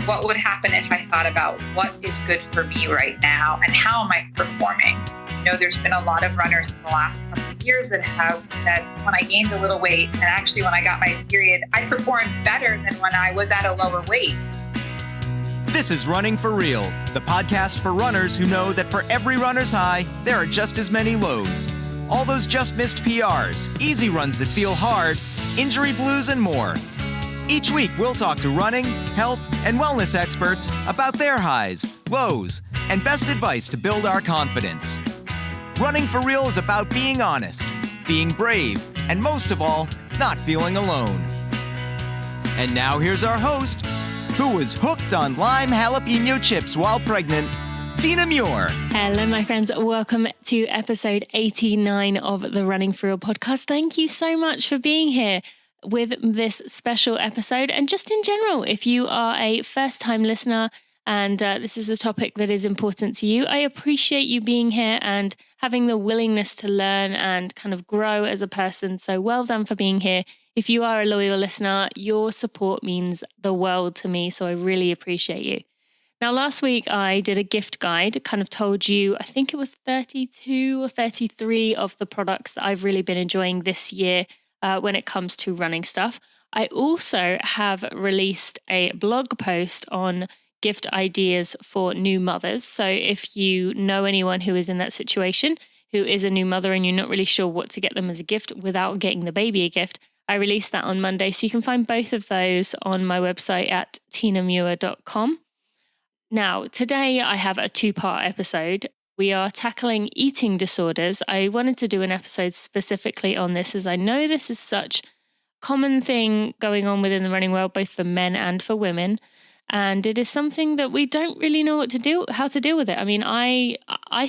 what would happen if I thought about what is good for me right now and how am I performing? There's been a lot of runners in the last couple of years that have said when I gained a little weight and actually when I got my period, I performed better than when I was at a lower weight. This is Running for Real, the podcast for runners who know that for every runner's high, there are just as many lows. All those just missed PRs, easy runs that feel hard, injury blues, and more. Each week, we'll talk to running, health, and wellness experts about their highs, lows, and best advice to build our confidence. Running for Real is about being honest, being brave, and most of all, not feeling alone. And now here's our host, who was hooked on lime jalapeno chips while pregnant, Tina Muir. Hello, my friends. Welcome to episode 89 of the Running for Real podcast. Thank you so much for being here with this special episode. And just in general, if you are a first-time listener and this is a topic that is important to you, I appreciate you being here and having the willingness to learn and kind of grow as a person. So well done for being here. If you are a loyal listener, your support means the world to me. So I really appreciate you. Now, last week I did a gift guide, kind of told you, I think it was 32 or 33 of the products that I've really been enjoying this year when it comes to running stuff. I also have released a blog post on gift ideas for new mothers. So if you know anyone who is in that situation, who is a new mother and you're not really sure what to get them as a gift without getting the baby a gift, I released that on Monday. So you can find both of those on my website at tinamuir.com. Now, today I have a two-part episode. We are tackling eating disorders. I wanted to do an episode specifically on this as I know this is such a common thing going on within the running world, both for men and for women. And it is something that we don't really know how to deal with it. I mean, I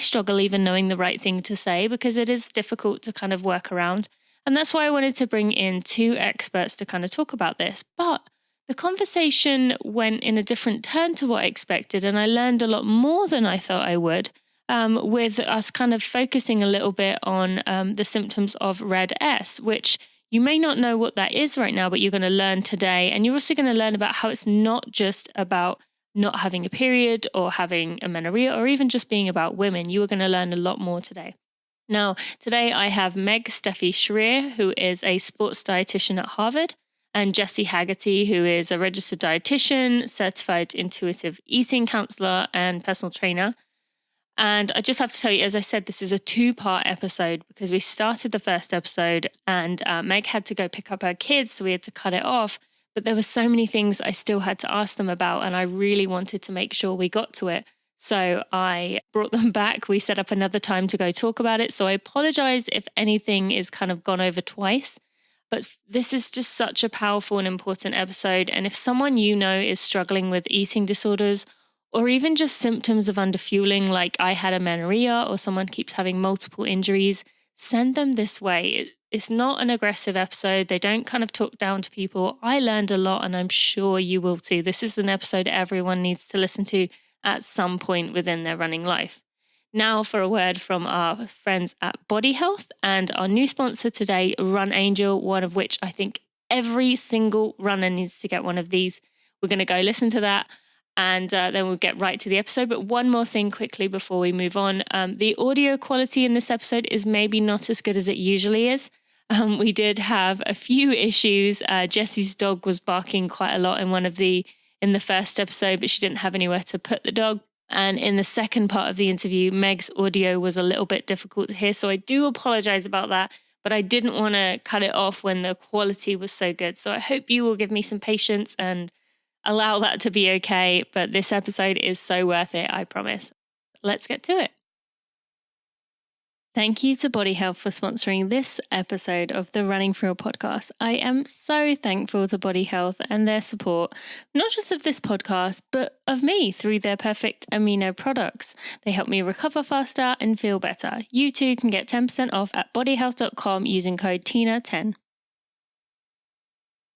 struggle even knowing the right thing to say because it is difficult to kind of work around. And that's why I wanted to bring in two experts to kind of talk about this. But the conversation went in a different turn to what I expected. And I learned a lot more than I thought I would. With us kind of focusing a little bit on the symptoms of Red S, which you may not know what that is right now, but you're going to learn today. And you're also going to learn about how it's not just about not having a period or having amenorrhea or even just being about women. You are going to learn a lot more today. Now, today I have Meg Schrier, who is a sports dietitian at Harvard, and Jessi Haggerty, who is a registered dietitian, certified intuitive eating counselor, and personal trainer. And I just have to tell you, as I said, this is a two-part episode because we started the first episode and Meg had to go pick up her kids, so we had to cut it off. But there were so many things I still had to ask them about, and I really wanted to make sure we got to it. So I brought them back. We set up another time to go talk about it. So I apologize if anything is kind of gone over twice. But this is just such a powerful and important episode. And if someone you know is struggling with eating disorders or even just symptoms of underfueling, like I had amenorrhea or someone keeps having multiple injuries, send them this way. It's not an aggressive episode. They don't kind of talk down to people. I learned a lot and I'm sure you will too. This is an episode everyone needs to listen to at some point within their running life. Now for a word from our friends at Body Health and our new sponsor today, Run Angel, one of which I think every single runner needs to get one of these. We're going to go listen to that. And then we'll get right to the episode. But one more thing quickly before we move on. The audio quality in this episode is maybe not as good as it usually is. We did have a few issues. Jessi's dog was barking quite a lot in the first episode, but she didn't have anywhere to put the dog. And in the second part of the interview, Meg's audio was a little bit difficult to hear. So I do apologize about that. But I didn't want to cut it off when the quality was so good. So I hope you will give me some patience and allow that to be okay, but this episode is so worth it, I promise. Let's get to it. Thank you to Body Health for sponsoring this episode of the Running for Real podcast. I am so thankful to Body Health and their support, not just of this podcast, but of me through their perfect amino products. They help me recover faster and feel better. You too can get 10% off at bodyhealth.com using code TINA10.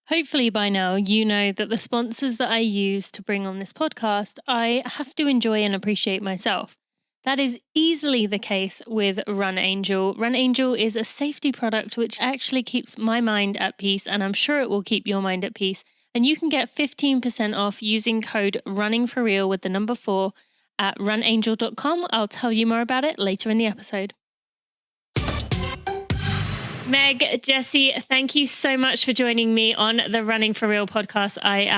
Hopefully by now you know that the sponsors that I use to bring on this podcast, I have to enjoy and appreciate myself. That is easily the case with Run Angel. Run Angel is a safety product which actually keeps my mind at peace, and I'm sure it will keep your mind at peace and you can get 15% off using code RUNNINGFORREAL with the number 4 at runangel.com. I'll tell you more about it later in the episode. Meg, Jessi, thank you so much for joining me on the Running for Real podcast. I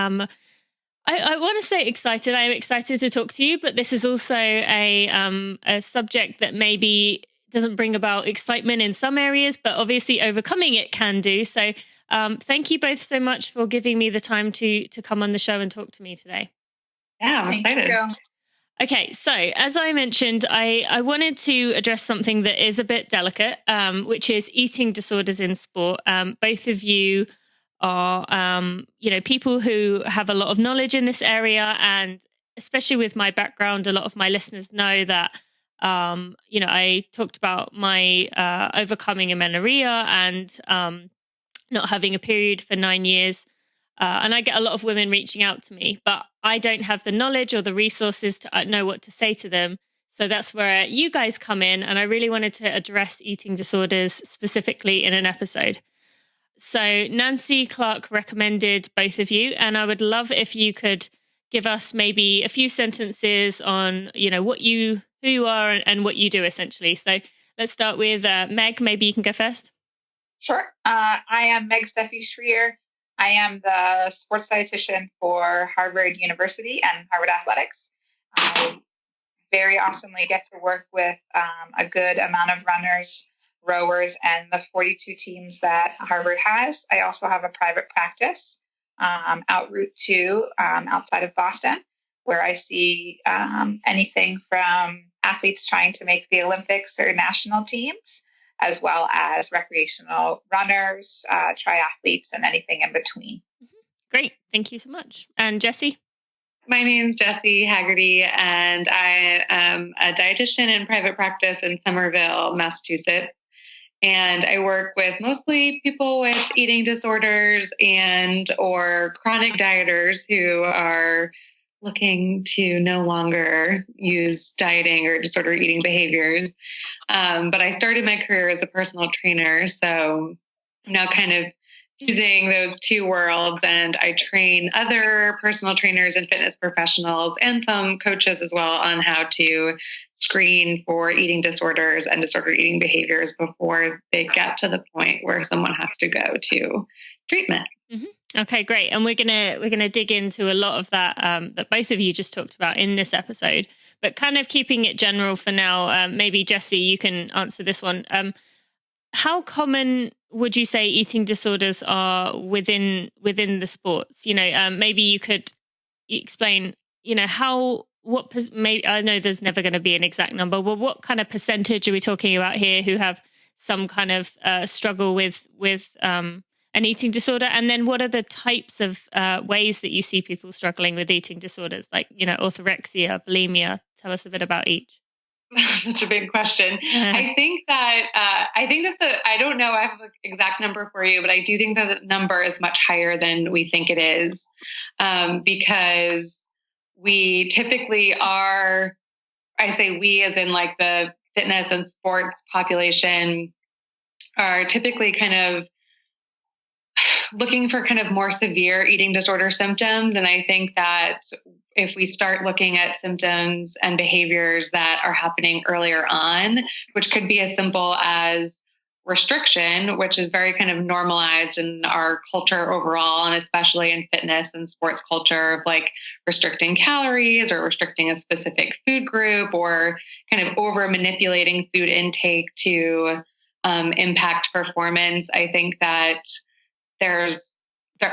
want to say excited. I am excited to talk to you, but this is also a subject that maybe doesn't bring about excitement in some areas, but obviously overcoming it can do. So thank you both so much for giving me the time to come on the show and talk to me today. Yeah, I'm excited. Okay, so as I mentioned, I wanted to address something that is a bit delicate, which is eating disorders in sport. Both of you are, people who have a lot of knowledge in this area, and especially with my background, a lot of my listeners know that, I talked about my overcoming amenorrhea and not having a period for 9 years. And I get a lot of women reaching out to me, but I don't have the knowledge or the resources to know what to say to them. So that's where you guys come in. And I really wanted to address eating disorders specifically in an episode. So Nancy Clark recommended both of you. And I would love if you could give us maybe a few sentences on, who you are and what you do essentially. So let's start with Meg. Maybe you can go first. Sure. I am Meg Steffi Schrier. I am the sports dietitian for Harvard University and Harvard Athletics. I very awesomely get to work with a good amount of runners, rowers, and the 42 teams that Harvard has. I also have a private practice out Route 2 outside of Boston, where I see anything from athletes trying to make the Olympics or national teams, as well as recreational runners, triathletes, and anything in between. Great. Thank you so much. And Jessi? My name's Jessi Haggerty, and I am a dietitian in private practice in Somerville, Massachusetts. And I work with mostly people with eating disorders or chronic dieters who are looking to no longer use dieting or disorder eating behaviors. But I started my career as a personal trainer. So I'm now kind of using those two worlds, and I train other personal trainers and fitness professionals and some coaches as well on how to screen for eating disorders and disorder eating behaviors before they get to the point where someone has to go to treatment. Mm-hmm. Okay, great. And we're gonna dig into a lot of that that both of you just talked about in this episode, but kind of keeping it general for now. Maybe Jessi, you can answer this one. How common would you say eating disorders are within the sports? Maybe you could explain. Maybe I know there's never going to be an exact number, but what kind of percentage are we talking about here who have some kind of struggle with an eating disorder? And then what are the types of ways that you see people struggling with eating disorders, like, orthorexia, bulimia? Tell us a bit about each. Such a big question. I think that I don't know, I have an exact number for you, but I do think that the number is much higher than we think it is, because we typically are, I say we as in like the fitness and sports population, are typically kind of looking for kind of more severe eating disorder symptoms. And I think that if we start looking at symptoms and behaviors that are happening earlier on, which could be as simple as restriction, which is very kind of normalized in our culture overall, and especially in fitness and sports culture, of like restricting calories or restricting a specific food group, or kind of over manipulating food intake to impact performance. I think that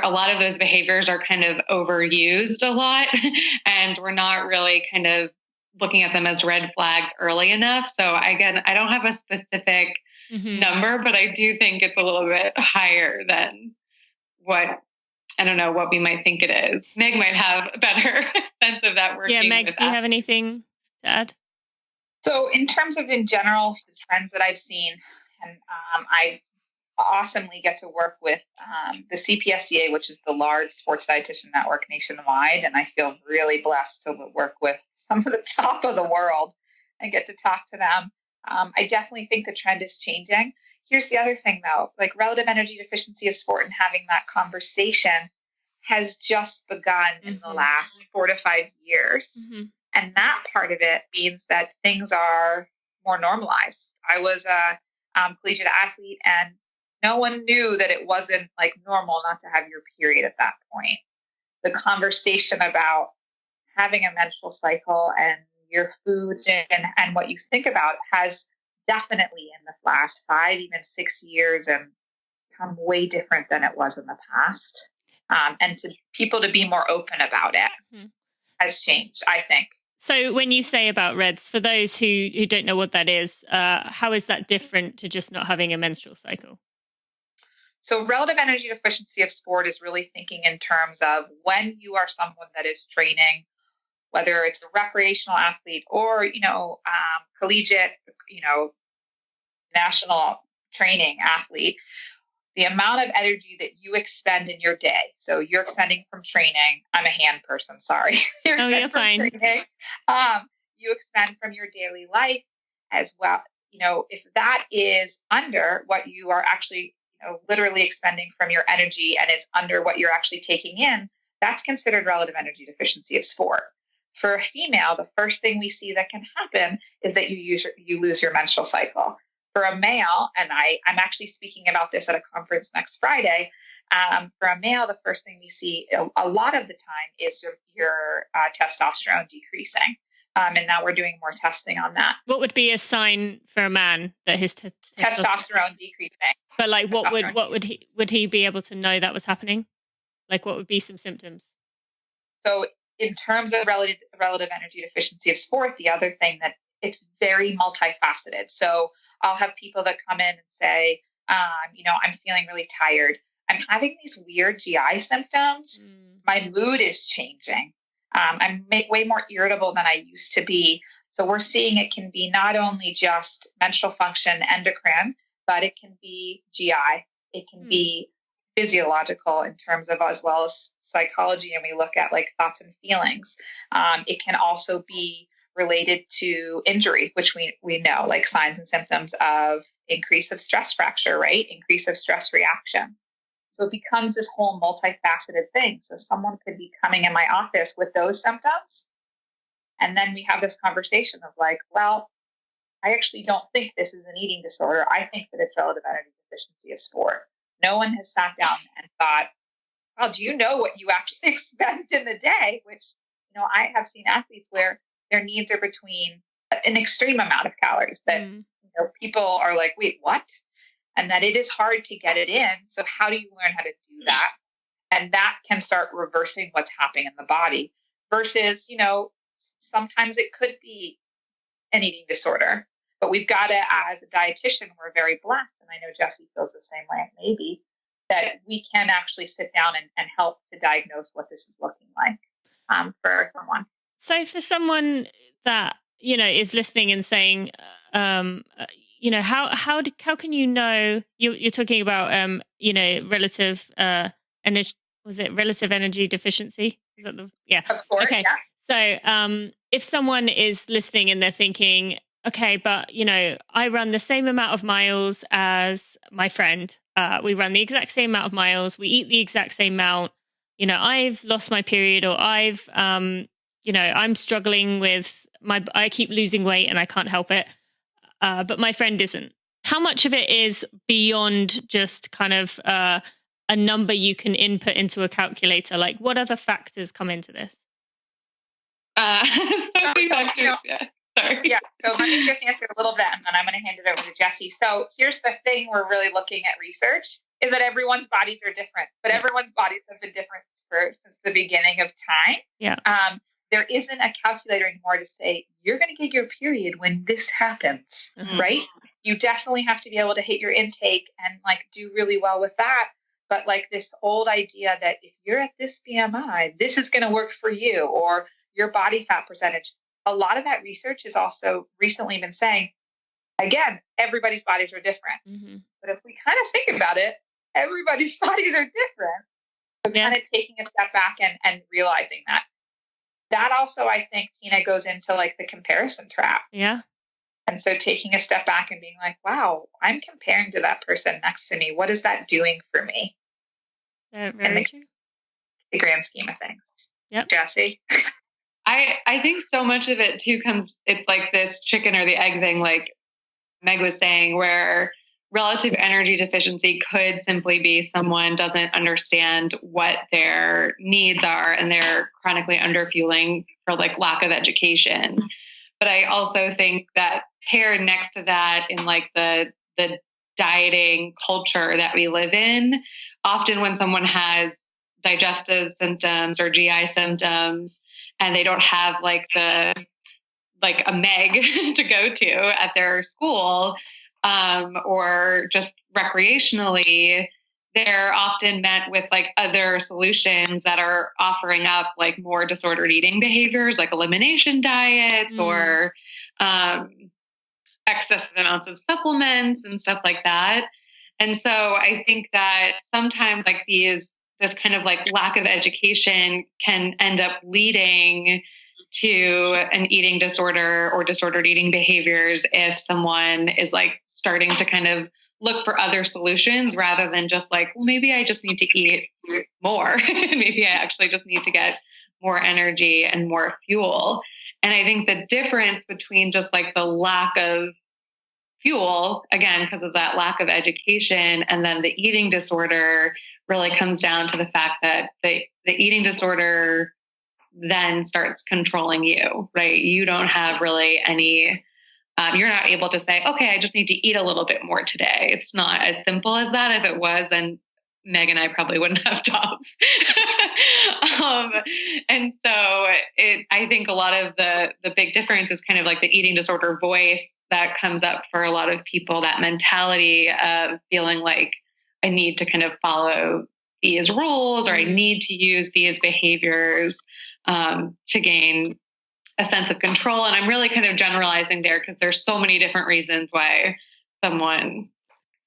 a lot of those behaviors are kind of overused a lot, and we're not really kind of looking at them as red flags early enough. So again, I don't have a specific number, but I do think it's a little bit higher than what we might think it is. Meg might have a better sense of that. Yeah, Meg, do you have anything to add? So in terms of, in general, the trends that I've seen, and I awesomely get to work with the CPSDA, which is the large sports dietitian network nationwide. And I feel really blessed to work with some of the top of the world and get to talk to them. I definitely think the trend is changing. Here's the other thing, though, like relative energy deficiency of sport and having that conversation has just begun in the last 4 to 5 years. And that part of it means that things are more normalized. I was a collegiate athlete, and no one knew that it wasn't like normal not to have your period at that point. The conversation about having a menstrual cycle and your food and what you think about has definitely in the last 5, even 6 years, and become way different than it was in the past. And to people to be more open about it has changed, I think. So when you say about REDS, for those who don't know what that is, how is that different to just not having a menstrual cycle? So relative energy deficiency of sport is really thinking in terms of when you are someone that is training, whether it's a recreational athlete or, collegiate, national training athlete, the amount of energy that you expend in your day. So you're expending from training. I'm a hand person. Sorry. You're fine. Training. You expend from your daily life as well. If that is under what you are actually, literally expending from your energy and it's under what you're actually taking in, that's considered relative energy deficiency of sport. For a female, the first thing we see that can happen is that you lose your menstrual cycle. For a male, and I'm actually speaking about this at a conference next Friday, for a male, the first thing we see a lot of the time is your testosterone decreasing. And now we're doing more testing on that. What would be a sign for a man that his testosterone decreasing? But like, what would he be able to know that was happening? Like, what would be some symptoms? So in terms of relative energy deficiency of sport, the other thing that it's very multifaceted. So I'll have people that come in and say, I'm feeling really tired. I'm having these weird GI symptoms. My mood is changing. I'm way more irritable than I used to be. So we're seeing it can be not only just menstrual function, endocrine, but it can be GI. It can be physiological in terms of as well as psychology. And we look at like thoughts and feelings. It can also be related to injury, which we know, like signs and symptoms of increase of stress fracture, right? Increase of stress reactions. So it becomes this whole multifaceted thing. So someone could be coming in my office with those symptoms. And then we have this conversation of like, well, I actually don't think this is an eating disorder. I think that it's relative energy deficiency of sport. No one has sat down and thought, well, do you know what you actually expend in the day? Which, I have seen athletes where their needs are between an extreme amount of calories that people are like, wait, what? And that it is hard to get it in. So how do you learn how to do that? And that can start reversing what's happening in the body versus, sometimes it could be an eating disorder, but we've got to, as a dietitian, we're very blessed. And I know Jessi feels the same way, maybe, that we can actually sit down and help to diagnose what this is looking like for someone. So for someone that, is listening and saying, how can you know you're talking about, relative energy, was it relative energy deficiency? Is that Of course, okay. Yeah. So if someone is listening and they're thinking, okay, but, I run the same amount of miles as my friend. We run the exact same amount of miles. We eat the exact same amount. I've lost my period, or I'm struggling with I keep losing weight and I can't help it. But my friend isn't. How much of it is beyond just kind of a number you can input into a calculator? Like, what other factors come into this? Sorry. Yeah. So let me just answer a little bit, and then I'm going to hand it over to Jessi. So here's the thing: we're really looking at research is that everyone's bodies are different, but everyone's bodies have been different since the beginning of time. Yeah. There isn't a calculator anymore to say, you're going to get your period when this happens, right? You definitely have to be able to hit your intake and like do really well with that. But like this old idea that if you're at this BMI, this is going to work for you, or your body fat percentage. A lot of that research has also recently been saying, again, everybody's bodies are different. But if we kind of think about it, everybody's bodies are different. So kind of taking a step back and realizing that. That also, I think, Tina, goes into like the comparison trap. Yeah. And so taking a step back and being like, wow, I'm comparing to that person next to me. What is that doing for me? Very true. the grand scheme of things. Yep. Jessi? I think so much of it too it's like this chicken or the egg thing, like Meg was saying, where relative energy deficiency could simply be someone doesn't understand what their needs are and they're chronically underfueling for like lack of education. But I also think that paired next to that in like the dieting culture that we live in, often when someone has digestive symptoms or GI symptoms and they don't have like a Meg to go to at their school, or just recreationally, they're often met with like other solutions that are offering up like more disordered eating behaviors, like elimination diets or excessive amounts of supplements and stuff like that. And so I think that sometimes like this kind of like lack of education can end up leading to an eating disorder or disordered eating behaviors if someone is like starting to kind of look for other solutions rather than just like, well, maybe I just need to eat more. Maybe I actually just need to get more energy and more fuel. And I think the difference between just like the lack of fuel, again, because of that lack of education, and then the eating disorder really comes down to the fact that the eating disorder then starts controlling you, right? You don't have really any, you're not able to say, okay, I just need to eat a little bit more today. It's not as simple as that. If it was, then Meg and I probably wouldn't have jobs. And so I think a lot of the big difference is kind of like the eating disorder voice that comes up for a lot of people, that mentality of feeling like I need to kind of follow these rules or I need to use these behaviors to gain a sense of control. And I'm really kind of generalizing there because there's so many different reasons why someone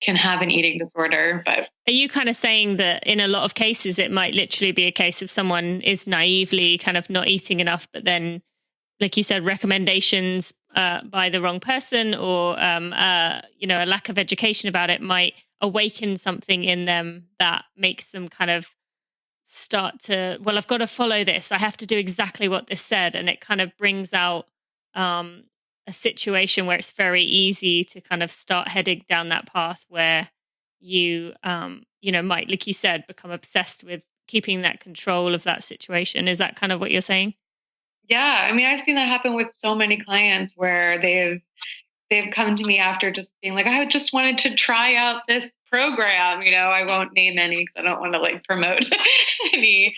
can have an eating disorder. But are you kind of saying that in a lot of cases, it might literally be a case of someone is naively kind of not eating enough, but then, like you said, recommendations by the wrong person or, a lack of education about it might awaken something in them that makes them kind of start to, well, I've got to follow this. I have to do exactly what this said. And it kind of brings out a situation where it's very easy to kind of start heading down that path where you, might, like you said, become obsessed with keeping that control of that situation. Is that kind of what you're saying? Yeah. I mean, I've seen that happen with so many clients where they've come to me after just being like, I just wanted to try out this program. I won't name any because I don't want to like promote any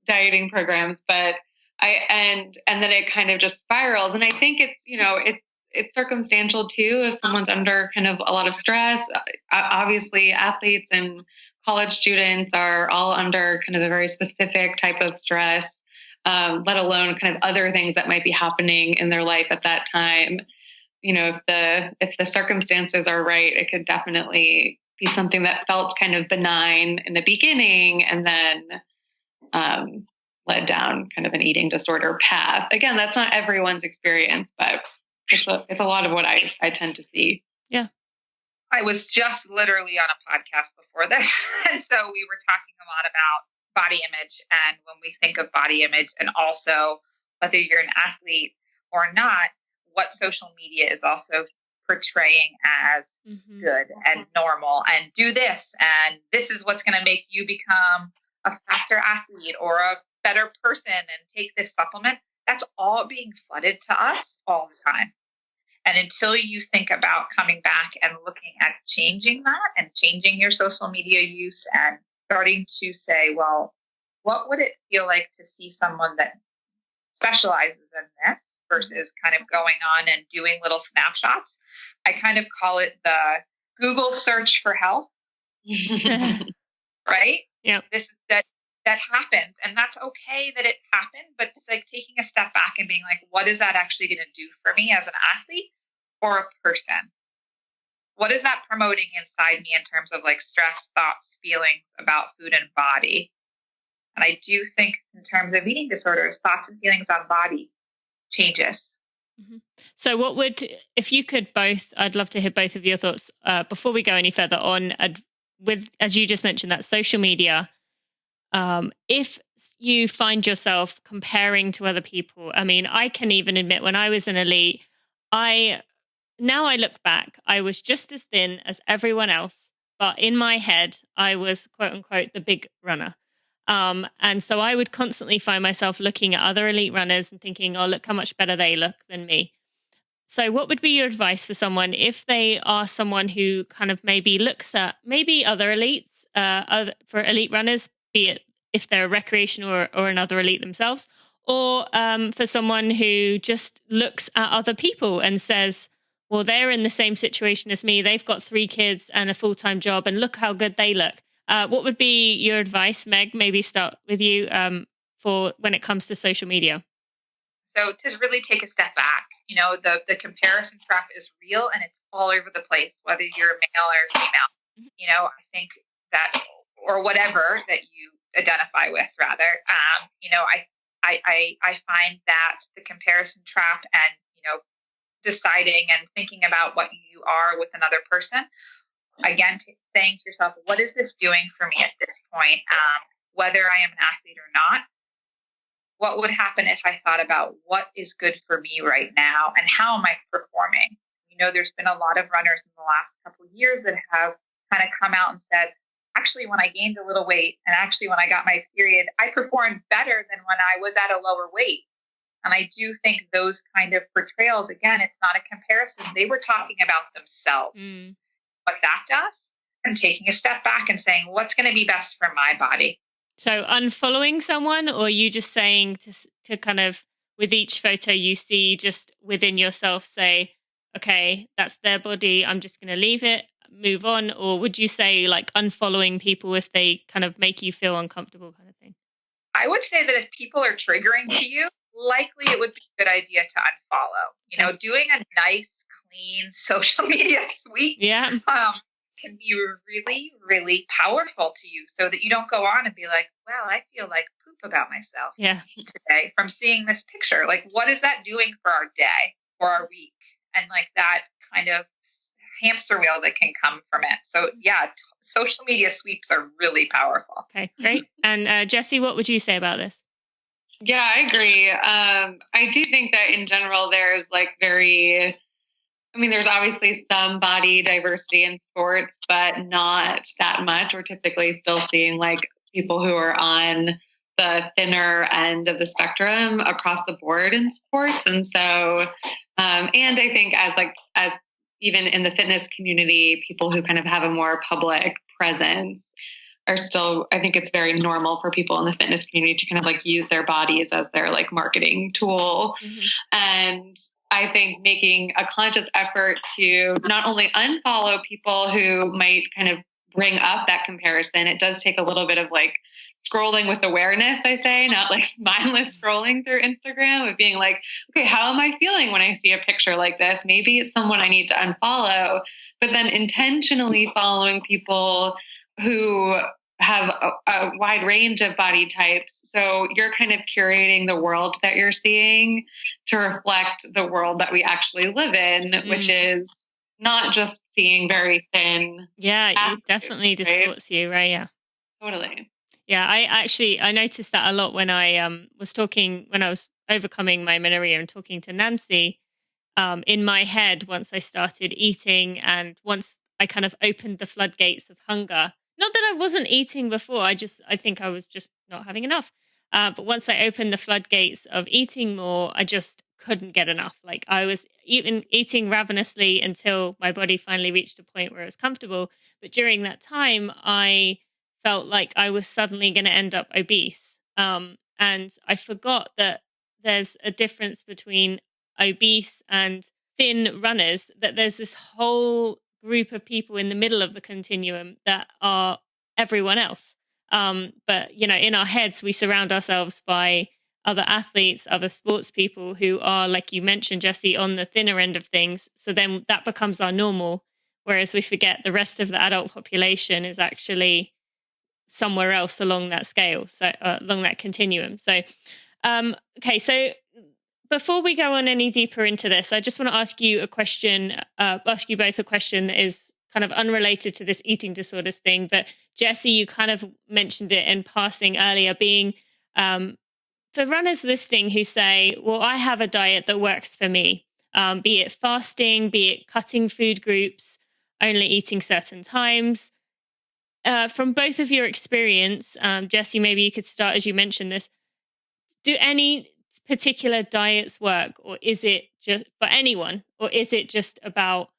dieting programs, but and then it kind of just spirals. And I think it's circumstantial too. If someone's under kind of a lot of stress, obviously athletes and college students are all under kind of a very specific type of stress, let alone kind of other things that might be happening in their life at that time. If the circumstances are right, it could definitely be something that felt kind of benign in the beginning and then led down kind of an eating disorder path. Again, that's not everyone's experience, but it's a lot of what I tend to see. Yeah. I was just literally on a podcast before this. And so we were talking a lot about body image. And when we think of body image and also whether you're an athlete or not, what social media is also portraying as good and normal and do this. And this is what's going to make you become a faster athlete or a better person and take this supplement. That's all being flooded to us all the time. And until you think about coming back and looking at changing that and changing your social media use and starting to say, well, what would it feel like to see someone that specializes in this versus kind of going on and doing little snapshots? I kind of call it the Google search for health, right? Yeah. That happens, and that's okay that it happened, but it's like taking a step back and being like, what is that actually going to do for me as an athlete or a person? What is that promoting inside me in terms of like stress, thoughts, feelings about food and body? And I do think in terms of eating disorders, thoughts and feelings on body changes. So what would, if you could both, I'd love to hear both of your thoughts before we go any further on with, as you just mentioned, that social media, If you find yourself comparing to other people, I mean, I can even admit when I was an elite, now I look back, I was just as thin as everyone else, but in my head, I was quote unquote the big runner. And so I would constantly find myself looking at other elite runners and thinking, oh, look how much better they look than me. So what would be your advice for someone if they are someone who kind of maybe looks at maybe other elites, for elite runners, be it if they're a recreational or another elite themselves, or for someone who just looks at other people and says, well, they're in the same situation as me. They've got 3 kids and a full-time job, and look how good they look. What would be your advice, Meg? Maybe start with you for when it comes to social media. So to really take a step back, the comparison trap is real and it's all over the place, whether you're a male or female. I think that, or whatever that you identify with, rather. I find that the comparison trap and, deciding and thinking about what you are with another person, again, saying to yourself, what is this doing for me at this point? Whether I am an athlete or not, what would happen if I thought about what is good for me right now and how am I performing? There's been a lot of runners in the last couple of years that have kind of come out and said, actually, when I gained a little weight and actually when I got my period, I performed better than when I was at a lower weight. And I do think those kind of portrayals, again, it's not a comparison. They were talking about themselves. What that does, and taking a step back and saying, what's going to be best for my body? So unfollowing someone, or you just saying to kind of, with each photo you see, just within yourself say, okay, that's their body, I'm just going to leave it, move on? Or would you say like unfollowing people if they kind of make you feel uncomfortable kind of thing? I would say that if people are triggering to you, likely it would be a good idea to unfollow. Doing a nice, clean social media sweep can be really, really powerful to you so that you don't go on and be like, well, I feel like poop about myself today from seeing this picture. Like, what is that doing for our day or our week? And like that kind of hamster wheel that can come from it. So social media sweeps are really powerful. Okay, great. And Jessi, what would you say about this? Yeah, I agree. I do think that in general, there's there's obviously some body diversity in sports, but not that much. We're typically still seeing like people who are on the thinner end of the spectrum across the board in sports. And so, and I think as even in the fitness community, people who kind of have a more public presence are still, I think it's very normal for people in the fitness community to kind of like use their bodies as their like marketing tool. And I think making a conscious effort to not only unfollow people who might kind of bring up that comparison, it does take a little bit of like scrolling with awareness, I say, not like mindless scrolling through Instagram, of being like, okay, how am I feeling when I see a picture like this? Maybe it's someone I need to unfollow, but then intentionally following people who have a wide range of body types. So you're kind of curating the world that you're seeing to reflect the world that we actually live in, which is not just seeing very thin. Yeah, it definitely distorts you, right? Yeah. Totally. Yeah, I noticed that a lot when I was overcoming my amenorrhea and talking to Nancy. In my head, once I started eating and once I kind of opened the floodgates of hunger, not that I wasn't eating before, I think I was just not having enough. But once I opened the floodgates of eating more, I just couldn't get enough. Like I was even eating ravenously until my body finally reached a point where it was comfortable. But during that time, I felt like I was suddenly going to end up obese. And I forgot that there's a difference between obese and thin runners, that there's this whole group of people in the middle of the continuum that are everyone else. But, in our heads, we surround ourselves by other athletes, other sports people who are, like you mentioned, Jessi, on the thinner end of things. So then that becomes our normal, whereas we forget the rest of the adult population is actually somewhere else along that scale, so along that continuum. So, okay, so before we go on any deeper into this, I just want to ask you a question, ask you both a question that is kind of unrelated to this eating disorders thing, but Jessi, you kind of mentioned it in passing earlier, being for runners listening who say, well, I have a diet that works for me, be it fasting, be it cutting food groups, only eating certain times. From both of your experience, Jessi, maybe you could start as you mentioned this. Do any particular diets work, or is it just for anyone, or is it just about,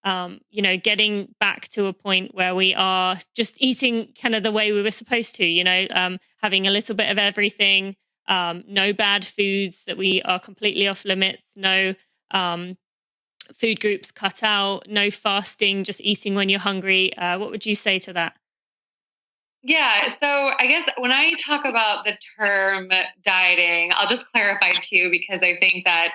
getting back to a point where we are just eating kind of the way we were supposed to, having a little bit of everything, no bad foods that we are completely off limits, no food groups cut out, no fasting, just eating when you're hungry. What would you say to that? Yeah. So I guess when I talk about the term dieting, I'll just clarify too, because I think that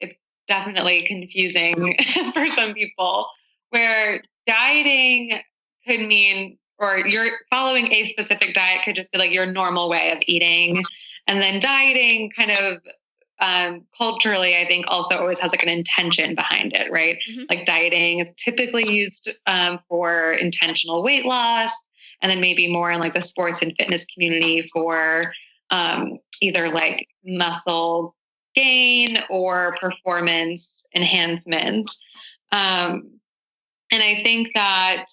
it's definitely confusing for some people, where dieting could mean, or you're following a specific diet could just be like your normal way of eating. And then dieting kind of culturally, I think also always has like an intention behind it, right? Mm-hmm. Like dieting is typically used for intentional weight loss, and then maybe more in like the sports and fitness community for either like muscle gain or performance enhancement. And I think that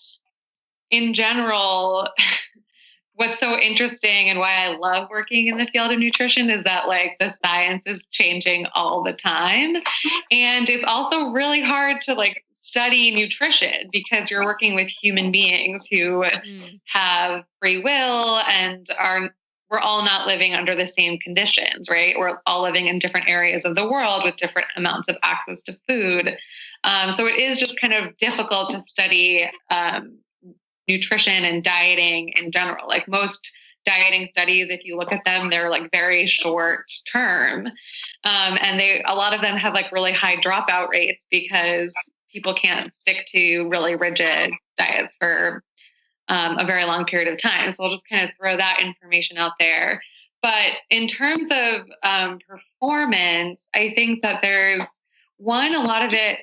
in general, what's so interesting and why I love working in the field of nutrition is that like the science is changing all the time. And it's also really hard to like study nutrition because you're working with human beings who have free will and we're all not living under the same conditions, right? We're all living in different areas of the world with different amounts of access to food. So it is just kind of difficult to study nutrition and dieting in general. Like most dieting studies, if you look at them, they're like very short term. And a lot of them have like really high dropout rates because people can't stick to really rigid diets for a very long period of time. So I'll just kind of throw that information out there. But in terms of performance, I think that there's a lot of it.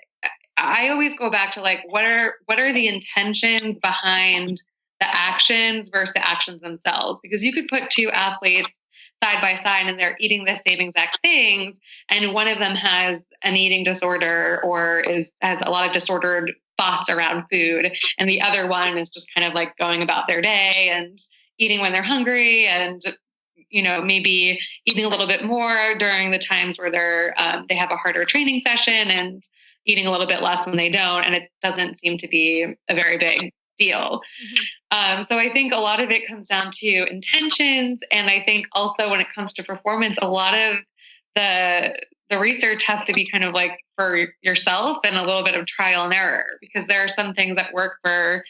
I always go back to like, what are the intentions behind the actions versus the actions themselves? Because you could put two athletes side by side and they're eating the same exact things, and one of them has an eating disorder or has a lot of disordered thoughts around food, and the other one is just kind of like going about their day and eating when they're hungry and maybe eating a little bit more during the times where they have a harder training session and eating a little bit less when they don't, and it doesn't seem to be a very big deal. Mm-hmm. So I think a lot of it comes down to intentions. And I think also when it comes to performance, a lot of the research has to be kind of like for yourself and a little bit of trial and error, because there are some things that work for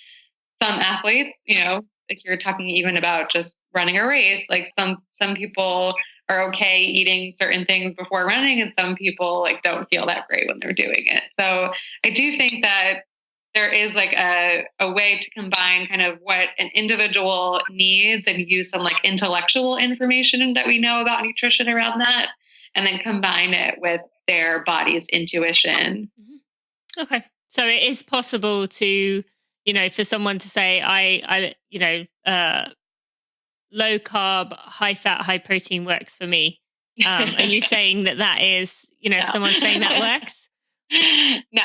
some athletes, like you're talking even about just running a race, like some people are okay eating certain things before running, and some people like don't feel that great when they're doing it. So I do think that there is like a way to combine kind of what an individual needs and use some like intellectual information that we know about nutrition around that, and then combine it with their body's intuition. Okay. So it is possible to, for someone to say, low carb, high fat, high protein works for me. Are you saying that is, if someone's saying that works? No.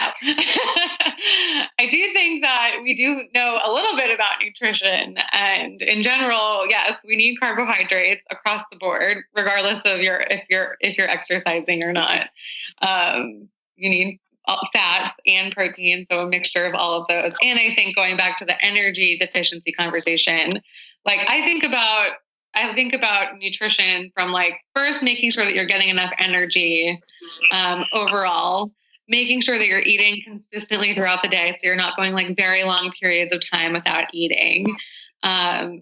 I do think that we do know a little bit about nutrition, and in general, yes, we need carbohydrates across the board, regardless of if you're exercising or not. You need fats and protein, so a mixture of all of those. And I think going back to the energy deficiency conversation, like I think about nutrition from like first making sure that you're getting enough energy overall, making sure that you're eating consistently throughout the day, so you're not going like very long periods of time without eating,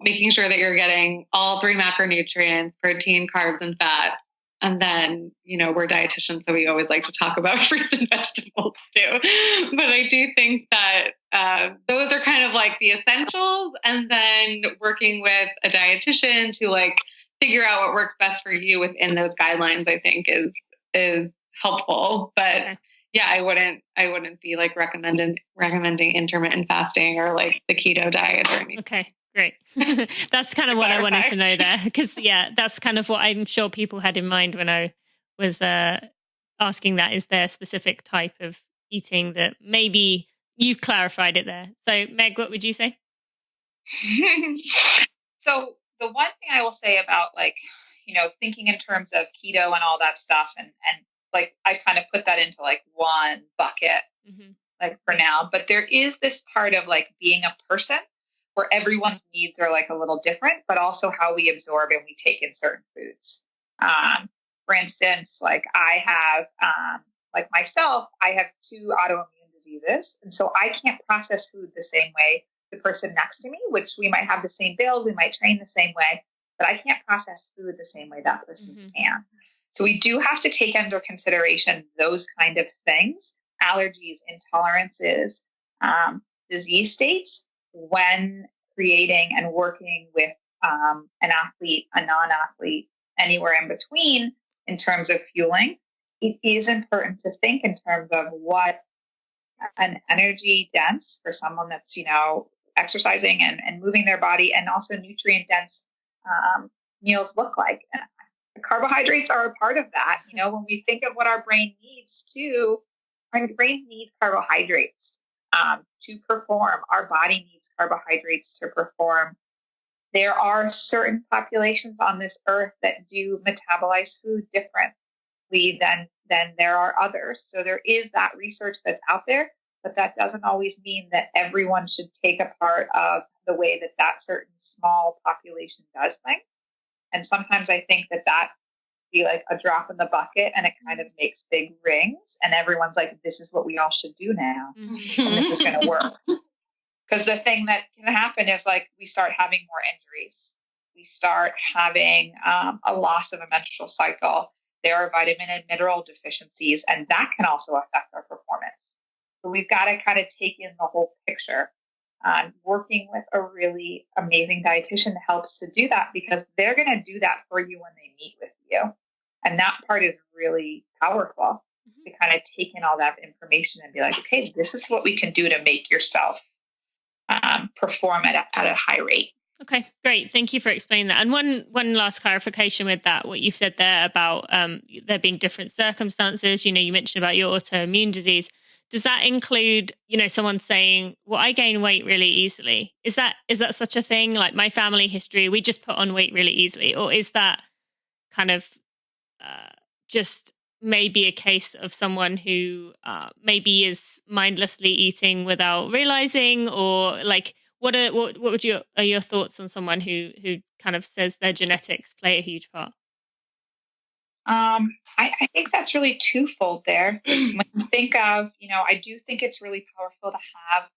making sure that you're getting all three macronutrients, protein, carbs, and fats. And then, we're dietitians, so we always like to talk about fruits and vegetables too. But I do think that those are kind of like the essentials. And then working with a dietitian to like figure out what works best for you within those guidelines, I think is helpful. But Yeah, I wouldn't be like recommending intermittent fasting or like the keto diet or anything. Okay, great. That's kind of what I wanted to know there. Because that's kind of what I'm sure people had in mind when I was asking that. Is there a specific type of eating that maybe you've clarified it there? So Meg, what would you say? So the one thing I will say about like, thinking in terms of keto and all that stuff and like I kind of put that into like one bucket, like for now, but there is this part of like being a person where everyone's needs are like a little different, but also how we absorb and we take in certain foods. For instance, like I have, like myself, I have 2 autoimmune diseases. And so I can't process food the same way the person next to me, which we might have the same build, we might train the same way, but I can't process food the same way that person can. So we do have to take under consideration those kind of things, allergies, intolerances, disease states when creating and working with an athlete, a non-athlete, anywhere in between in terms of fueling. It is important to think in terms of what an energy dense for someone that's, exercising and moving their body and also nutrient dense meals look like. And carbohydrates are a part of that. When we think of what our brain needs to, our brains need carbohydrates to perform. Our body needs carbohydrates to perform. There are certain populations on this earth that do metabolize food differently than there are others. So there is that research that's out there, but that doesn't always mean that everyone should take a part of the way that certain small population does things. And sometimes I think that be like a drop in the bucket and it kind of makes big rings and everyone's like, this is what we all should do now. And this is going to work. Because the thing that can happen is like we start having more injuries. We start having a loss of a menstrual cycle. There are vitamin and mineral deficiencies, and that can also affect our performance. So we've got to kind of take in the whole picture. Working with a really amazing dietitian helps to do that because they're going to do that for you when they meet with you. And that part is really powerful to kind of take in all that information and be like, okay, this is what we can do to make yourself perform at a high rate. Okay, great. Thank you for explaining that. And one last clarification with that, what you've said there about there being different circumstances. You mentioned about your autoimmune disease. Does that include, someone saying, well, I gain weight really easily? Is that such a thing? Like my family history, we just put on weight really easily. Or is that kind of just maybe a case of someone who maybe is mindlessly eating without realizing? Or like, what are your thoughts on someone who kind of says their genetics play a huge part? I think that's really twofold there. When you think of, I do think it's really powerful to have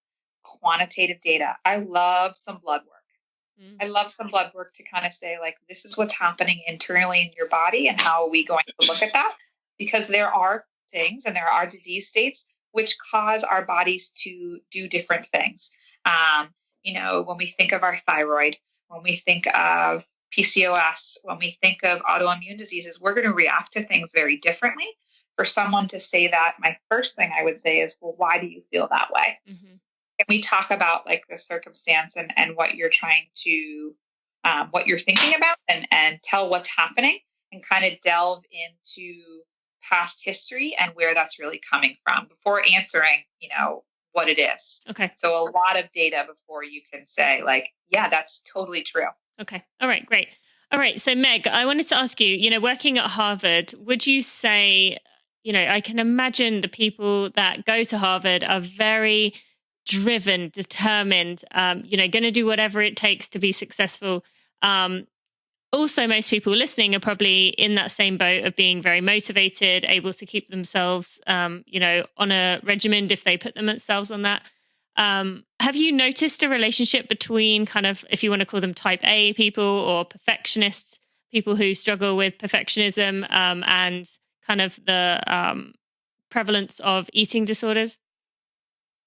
quantitative data. I love some blood work. I love some blood work to kind of say, like, this is what's happening internally in your body and how are we going to look at that? Because there are things and there are disease states which cause our bodies to do different things. When we think of our thyroid, when we think of PCOS, when we think of autoimmune diseases, we're going to react to things very differently. For someone to say that, my first thing I would say is, well, why do you feel that way? And we talk about like the circumstance and what you're trying to, what you're thinking about and tell what's happening and kind of delve into past history and where that's really coming from before answering, what it is. Okay. So a lot of data before you can say like, yeah, that's totally true. Okay. All right. Great. All right. So Meg, I wanted to ask you, working at Harvard, would you say, I can imagine the people that go to Harvard are very driven, determined, going to do whatever it takes to be successful. Also, most people listening are probably in that same boat of being very motivated, able to keep themselves, on a regimen if they put themselves on that. Have you noticed a relationship between kind of, if you want to call them type A people or perfectionists, people who struggle with perfectionism and kind of the prevalence of eating disorders?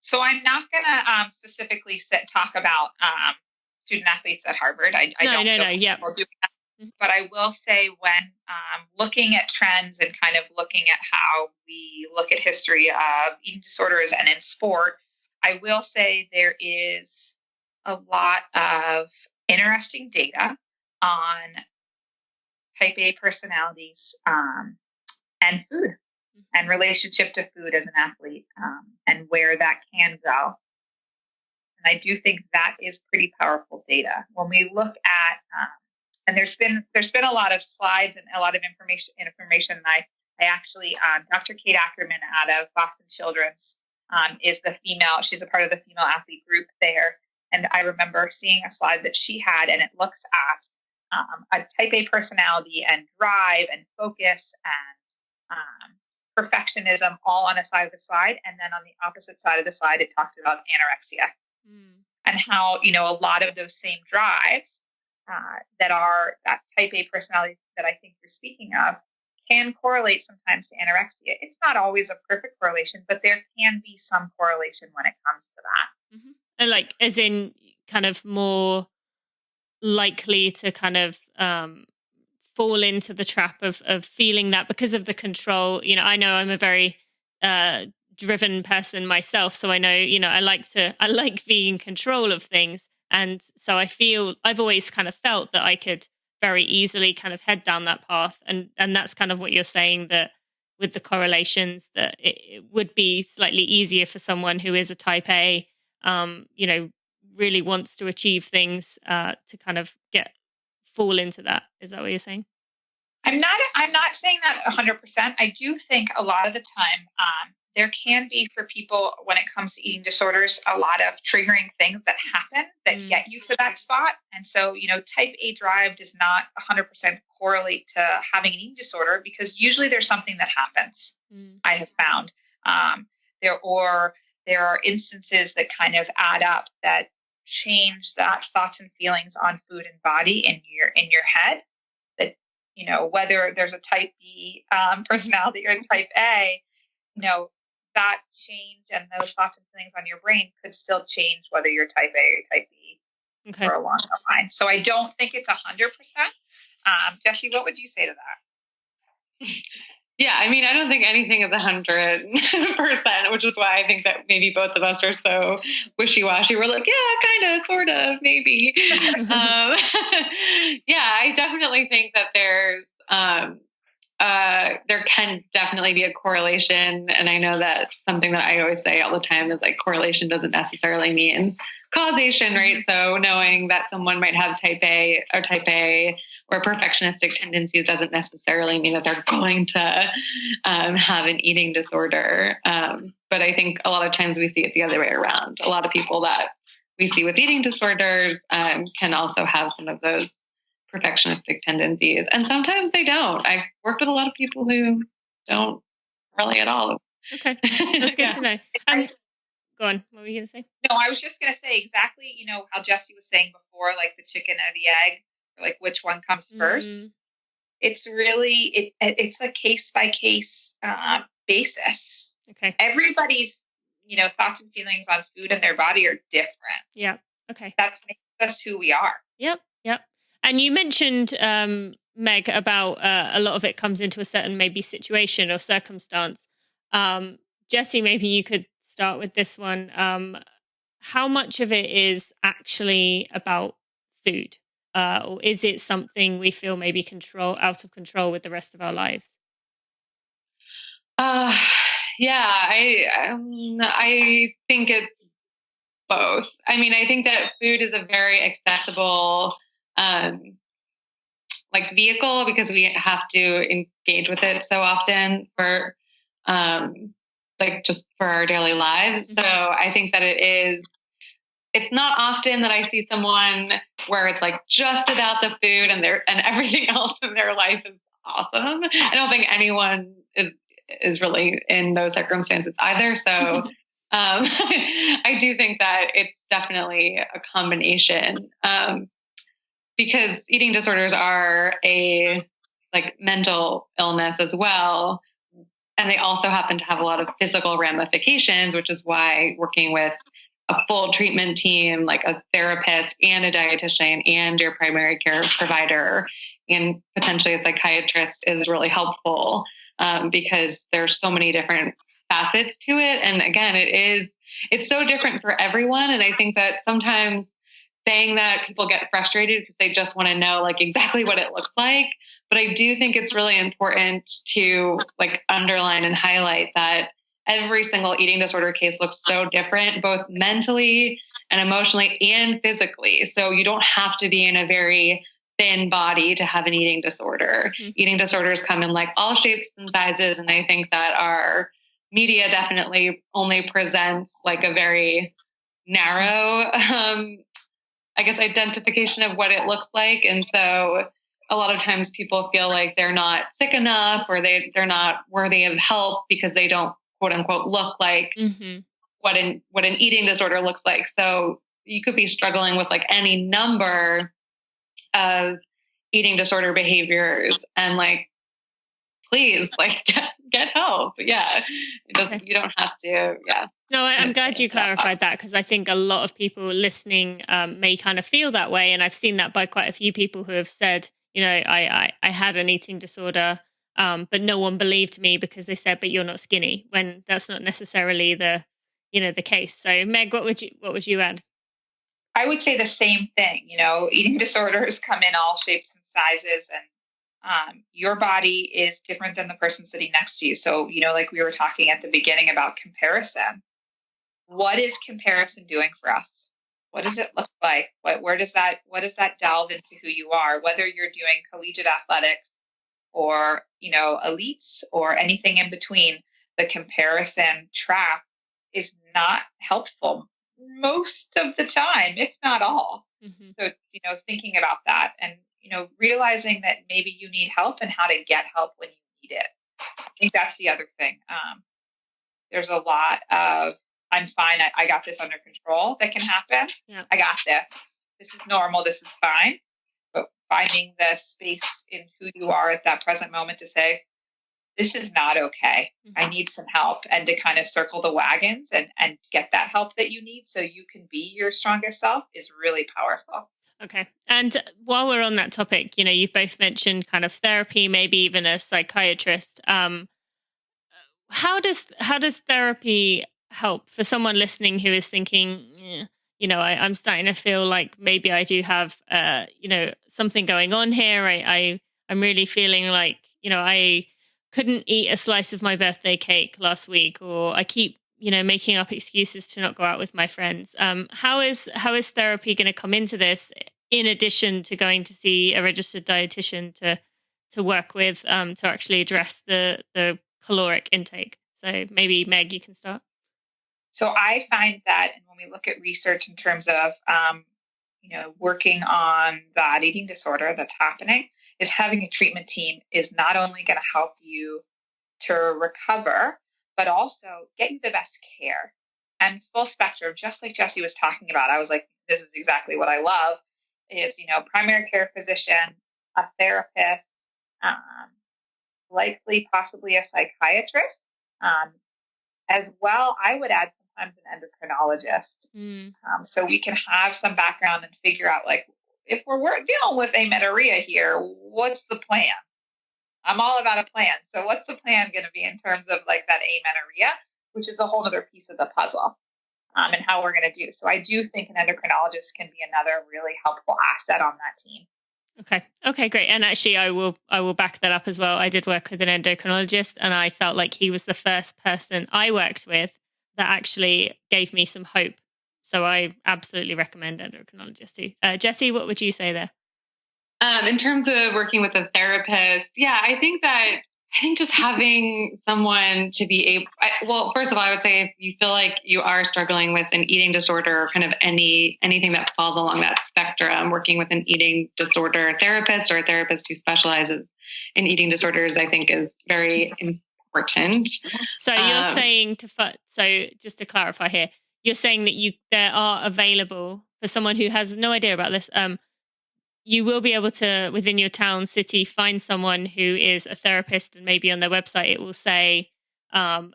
So I'm not going to specifically talk about student athletes at Harvard. I don't know. Yeah. Doing that. But I will say when looking at trends and kind of looking at how we look at history of eating disorders and in sport, I will say there is a lot of interesting data on type A personalities and food and relationship to food as an athlete and where that can go. And I do think that is pretty powerful data. When we look at, and there's been a lot of slides and a lot of information. I actually, Dr. Kate Ackerman out of Boston Children's is the female. She's a part of the female athlete group there. And I remember seeing a slide that she had, and it looks at a type A personality and drive and focus and perfectionism all on a side of the slide. And then on the opposite side of the slide, it talks about anorexia and how, a lot of those same drives that are that type A personality that I think you're speaking of can correlate sometimes to anorexia. It's not always a perfect correlation, but there can be some correlation when it comes to that. Mm-hmm. And like, as in kind of more likely to kind of fall into the trap of feeling that because of the control. I know I'm a very driven person myself, so I know, I like being in control of things. And so I've always kind of felt that I could very easily kind of head down that path. And that's kind of what you're saying, that with the correlations, that it would be slightly easier for someone who is a type A, really wants to achieve things to kind of fall into that. Is that what you're saying? I'm not saying that 100%. I do think a lot of the time there can be, for people when it comes to eating disorders, a lot of triggering things that happen that get you to that spot. And so, type A drive does not 100% correlate to having an eating disorder, because usually there's something that happens. I have found there are instances that kind of add up that change that thoughts and feelings on food and body in your head. That, whether there's a type B personality or a type A, that change and those thoughts and feelings on your brain could still change whether you're type A or type B for a long time. So I don't think it's 100%. Jessi, what would you say to that? Yeah, I mean, I don't think anything is 100%, which is why I think that maybe both of us are so wishy-washy. We're like, yeah, kind of, sort of, maybe. Yeah, I definitely think that there can definitely be a correlation. And I know that something that I always say all the time is like, correlation doesn't necessarily mean causation, right? So knowing that someone might have type A or perfectionistic tendencies doesn't necessarily mean that they're going to have an eating disorder. But I think a lot of times we see it the other way around. A lot of people that we see with eating disorders can also have some of those perfectionistic tendencies. And sometimes they don't. I've worked with a lot of people who don't really at all. Okay. That's good to know. Go on. What were you going to say? No, I was just going to say exactly, how Jessi was saying before, like the chicken or the egg, or like which one comes first. It's really, it's a case by case basis. Okay. Everybody's, thoughts and feelings on food and their body are different. Yeah. Okay. That's who we are. Yep. And you mentioned, Meg, about a lot of it comes into a certain maybe situation or circumstance. Jessi, maybe you could start with this one. How much of it is actually about food? Or is it something we feel maybe out of control with the rest of our lives? Yeah, I think it's both. I mean, I think that food is a very accessible vehicle, because we have to engage with it so often for just for our daily lives. So I think that it's not often that I see someone where it's like just about the food and everything else in their life is awesome. I don't think anyone is really in those circumstances either. So I do think that it's definitely a combination. Because eating disorders are a mental illness as well. And they also happen to have a lot of physical ramifications, which is why working with a full treatment team, like a therapist and a dietitian and your primary care provider and potentially a psychiatrist is really helpful, because there's so many different facets to it. And again, it's so different for everyone. And I think that sometimes saying that, people get frustrated because they just want to know like exactly what it looks like. But I do think it's really important to like underline and highlight that every single eating disorder case looks so different, both mentally and emotionally and physically. So you don't have to be in a very thin body to have an eating disorder. Mm-hmm. Eating disorders come in like all shapes and sizes. And I think that our media definitely only presents like a very narrow, I guess, identification of what it looks like. And so a lot of times people feel like they're not sick enough or they're not worthy of help because they don't, quote unquote, look like what an eating disorder looks like. So you could be struggling with like any number of eating disorder behaviors and like, please, like get help. Yeah. It doesn't, okay. You don't have to. Yeah. No, I'm glad you clarified that because I think a lot of people listening may kind of feel that way. And I've seen that by quite a few people who have said, you know, I had an eating disorder, but no one believed me because they said, but you're not skinny, when that's not necessarily the case. So Meg, what would you add? I would say the same thing. You know, eating disorders come in all shapes and sizes, and your body is different than the person sitting next to you. So, you know, like we were talking at the beginning about comparison. What is comparison doing for us? What does it look like? What does that delve into who you are? Whether you're doing collegiate athletics or, you know, elites or anything in between, the comparison trap is not helpful most of the time, if not all. Mm-hmm. So, you know, thinking about that and, you know, realizing that maybe you need help and how to get help when you need it. I think that's the other thing. There's a lot of, I'm fine, I got this under control that can happen. Yeah. I got this. This is normal. This is fine. But finding the space in who you are at that present moment to say, this is not okay. Mm-hmm. I need some help, and to kind of circle the wagons and get that help that you need so you can be your strongest self is really powerful. Okay. And while we're on that topic, you know, you've both mentioned kind of therapy, maybe even a psychiatrist. How does therapy help for someone listening who is thinking, you know, I'm starting to feel like maybe I do have, you know, something going on here. I'm really feeling like, you know, I couldn't eat a slice of my birthday cake last week, or I keep, you know, making up excuses to not go out with my friends. How is therapy going to come into this, in addition to going to see a registered dietitian to work with, to actually address the caloric intake? So maybe Meg, you can start. So I find that, and when we look at research in terms of, you know, working on that eating disorder that's happening, is having a treatment team is not only going to help you to recover, but also get you the best care and full spectrum, just like Jessi was talking about. I was like, this is exactly what I love is, you know, primary care physician, a therapist, likely possibly a psychiatrist, as well. I would add sometimes an endocrinologist. So we can have some background and figure out, like, if we're dealing with amenorrhea here, what's the plan? I'm all about a plan. So what's the plan going to be in terms of like that amenorrhea, which is a whole other piece of the puzzle, and how we're going to do. So I do think an endocrinologist can be another really helpful asset on that team. Okay, great. And actually, I will back that up as well. I did work with an endocrinologist, and I felt like he was the first person I worked with that actually gave me some hope. So I absolutely recommend endocrinologists too. Jessi, what would you say there? In terms of working with a therapist, yeah, I think just having someone to be able, well, first of all, I would say if you feel like you are struggling with an eating disorder or kind of anything that falls along that spectrum, working with an eating disorder therapist or a therapist who specializes in eating disorders, I think is very important. So you're saying so just to clarify here, you're saying that there are available for someone who has no idea about this, you will be able to, within your town, city, find someone who is a therapist, and maybe on their website it will say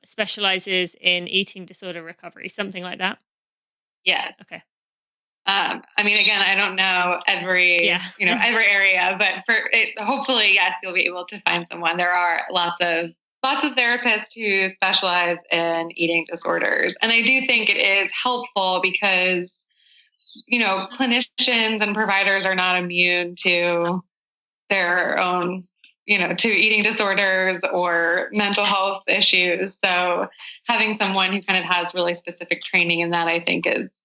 specializes in eating disorder recovery, something like that. Yes. Okay. I mean, again, I don't know every area, but for it, hopefully, yes, you'll be able to find someone. There are lots of therapists who specialize in eating disorders. And I do think it is helpful because, clinicians and providers are not immune to their own, to eating disorders or mental health issues. So having someone who kind of has really specific training in that, I think is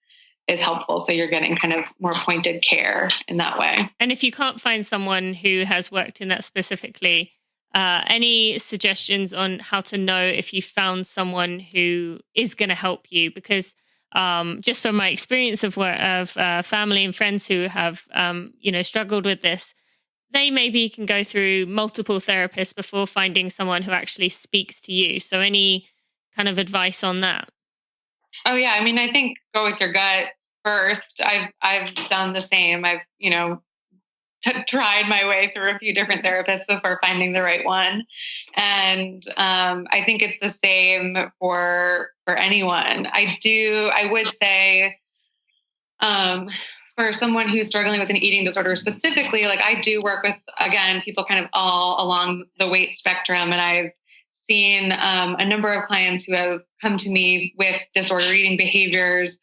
helpful. So you're getting kind of more pointed care in that way. And if you can't find someone who has worked in that specifically, any suggestions on how to know if you found someone who is going to help you? Because just from my experience of family and friends who have, struggled with this, they maybe can go through multiple therapists before finding someone who actually speaks to you. So any kind of advice on that? Oh yeah. I mean, I think go with your gut first. I've done the same. I've, tried my way through a few different therapists before finding the right one. And I think it's the same for anyone. I would say for someone who's struggling with an eating disorder specifically, like I do work with, again, people kind of all along the weight spectrum. And I've seen a number of clients who have come to me with disorder eating behaviors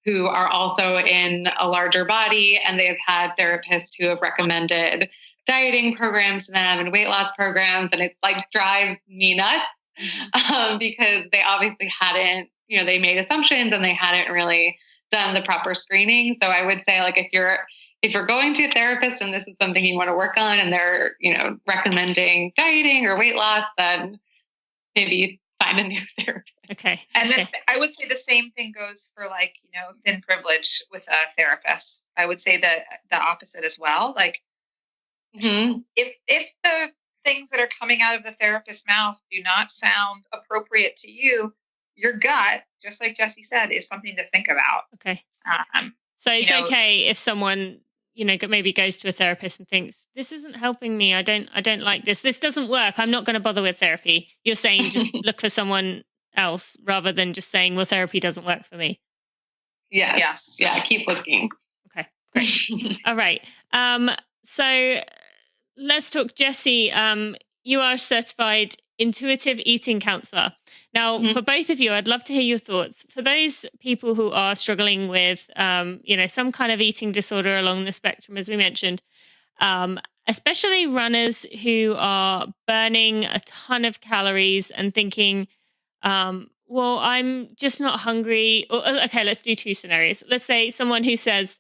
who are also in a larger body, and they've had therapists who have recommended dieting programs to them and weight loss programs. And it like drives me nuts because they obviously hadn't, they made assumptions and they hadn't really done the proper screening. So I would say like, if you're going to a therapist and this is something you want to work on and they're, recommending dieting or weight loss, then maybe find a new therapist. Okay. And I would say the same thing goes for like, thin privilege with a therapist. I would say the opposite as well. Like if the things that are coming out of the therapist's mouth do not sound appropriate to you, your gut, just like Jessi said, is something to think about. Okay. So it's okay if someone, maybe goes to a therapist and thinks, this isn't helping me. I don't like this. This doesn't work. I'm not going to bother with therapy. You're saying just look for someone else rather than just saying, well, therapy doesn't work for me. Yeah. Yes. Yeah. Keep looking. Okay, great. All right. So let's talk, Jessi. You are a certified intuitive eating counselor. Now, for both of you, I'd love to hear your thoughts. For those people who are struggling with, some kind of eating disorder along the spectrum, as we mentioned, especially runners who are burning a ton of calories and thinking, well, I'm just not hungry. Okay, let's do two scenarios. Let's say someone who says,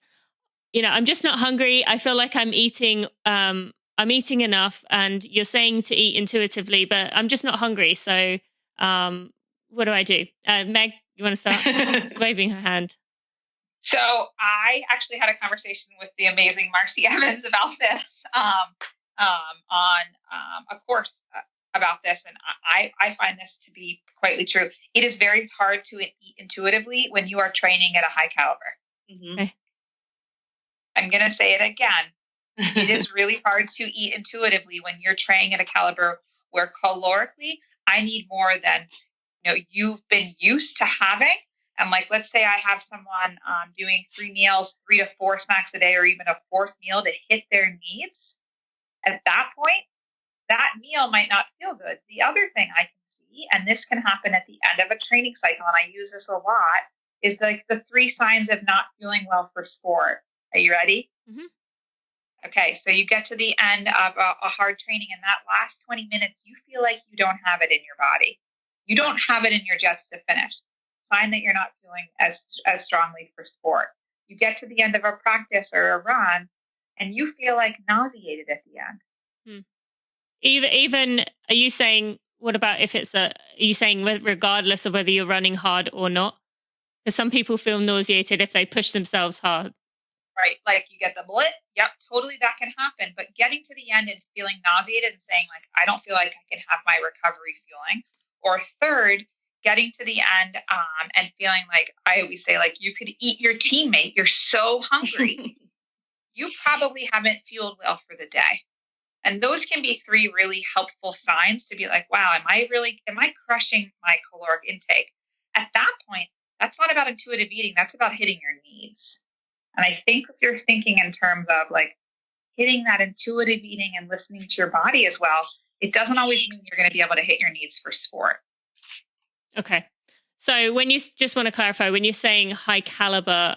I'm just not hungry. I feel like I'm eating enough, and you're saying to eat intuitively, but I'm just not hungry. So what do I do? Meg, you want to start? Just waving her hand. So I actually had a conversation with the amazing Marcy Evans about this on a course about this. And I find this to be quite true. It is very hard to eat intuitively when you are training at a high caliber. Okay. I'm going to say it again. It is really hard to eat intuitively when you're training at a caliber where calorically I need more than you've been used to having. And like, let's say I have someone doing 3 meals, 3 to 4 snacks a day, or even a 4th meal to hit their needs. At that point, that meal might not feel good. The other thing I can see, and this can happen at the end of a training cycle, and I use this a lot, is like the 3 signs of not feeling well for sport. Are you ready? Mm-hmm. Okay, so you get to the end of a hard training, and that last 20 minutes, you feel like you don't have it in your body. You don't have it in your jets to finish. Sign that you're not feeling as strongly for sport. You get to the end of a practice or a run, and you feel like nauseated at the end. Even, are you saying, what about if are you saying regardless of whether you're running hard or not? Because some people feel nauseated if they push themselves hard. Right. Like you get the blit. Yep. Totally. That can happen. But getting to the end and feeling nauseated and saying like, I don't feel like I can have my recovery feeling. Or third, getting to the end and feeling like, I always say, like, you could eat your teammate. You're so hungry. You probably haven't fueled well for the day. And those can be 3 really helpful signs to be like, wow, am I crushing my caloric intake? At that point, that's not about intuitive eating. That's about hitting your needs. And I think if you're thinking in terms of like hitting that intuitive eating and listening to your body as well, it doesn't always mean you're going to be able to hit your needs for sport. Okay. So when you just want to clarify, when you're saying high caliber,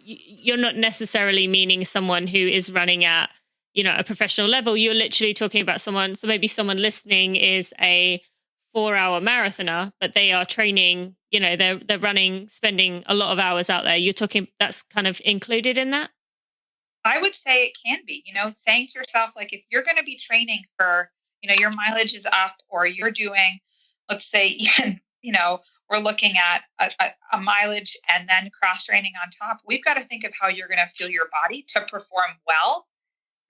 you're not necessarily meaning someone who is running at, a professional level. You're literally talking about someone. So maybe someone listening is a 4-hour marathoner, but they are training, they're running, spending a lot of hours out there. You're talking, that's kind of included in that? I would say it can be, saying to yourself, like, if you're going to be training for, your mileage is up, or you're doing, let's say, we're looking at a mileage and then cross training on top. We've got to think of how you're going to feel your body to perform well.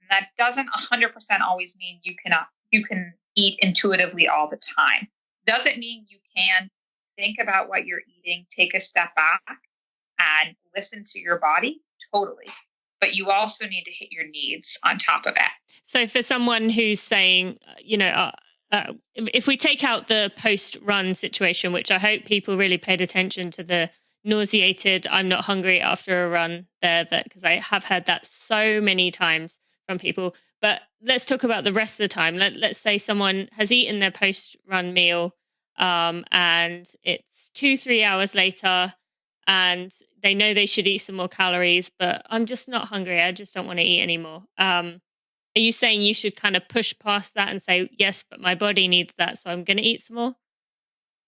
And that doesn't 100% always mean you can eat intuitively all the time. Doesn't mean you can think about what you're eating, take a step back and listen to your body. Totally. But you also need to hit your needs on top of it. So for someone who's saying, if we take out the post-run situation, which I hope people really paid attention to the nauseated, I'm not hungry after a run there, because I have heard that so many times from people. But let's talk about the rest of the time. Let's say someone has eaten their post-run meal and it's 2-3 hours later and they know they should eat some more calories, but I'm just not hungry. I just don't want to eat anymore. Are you saying you should kind of push past that and say, yes, but my body needs that, so I'm going to eat some more?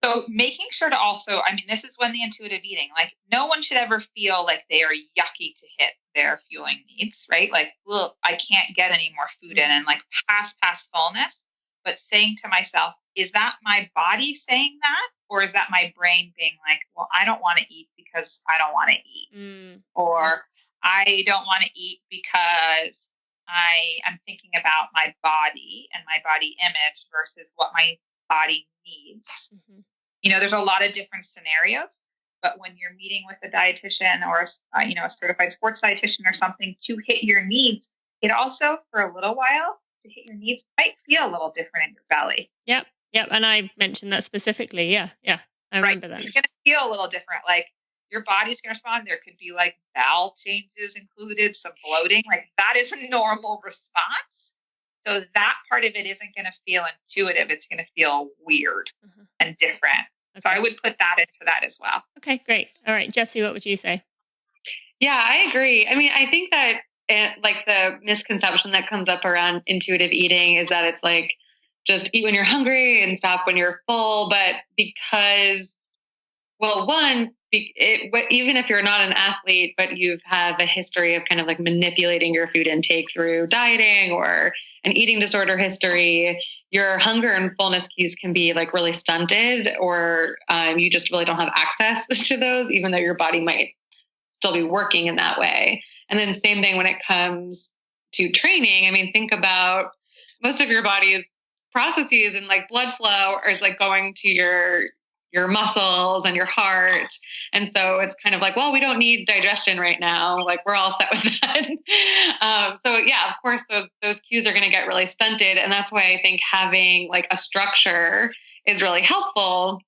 So making sure to also, this is when the intuitive eating, like no one should ever feel like they are yucky to hit their fueling needs, right? Like, look, I can't get any more food in and like past fullness, but saying to myself, is that my body saying that? Or is that my brain being like, well, I don't want to eat because I don't want to eat. Or I don't want to eat because I am thinking about my body and my body image versus what my body needs. Mm-hmm. There's a lot of different scenarios, but when you're meeting with a dietitian or a certified sports dietitian or something to hit your needs, it also for a little while to hit your needs might feel a little different in your belly. Yep. And I mentioned that specifically. Yeah. I remember that. It's going to feel a little different. Like your body's going to respond. There could be like bowel changes included, some bloating. Like that is a normal response. So that part of it isn't going to feel intuitive. It's going to feel weird and different. Okay. So I would put that into that as well. Okay, great. All right, Jessi, what would you say? Yeah, I agree. I think that like the misconception that comes up around intuitive eating is that it's like just eat when you're hungry and stop when you're full. But because, well, one, even if you're not an athlete, but you have a history of kind of like manipulating your food intake through dieting or an eating disorder history, your hunger and fullness cues can be like really stunted, or you just really don't have access to those, even though your body might still be working in that way. And then same thing when it comes to training. Think about most of your body's processes and like blood flow is like going to your muscles and your heart. And so it's kind of like, well, we don't need digestion right now. Like we're all set with that. So yeah, of course, those cues are going to get really stunted. And that's why I think having like a structure is really helpful.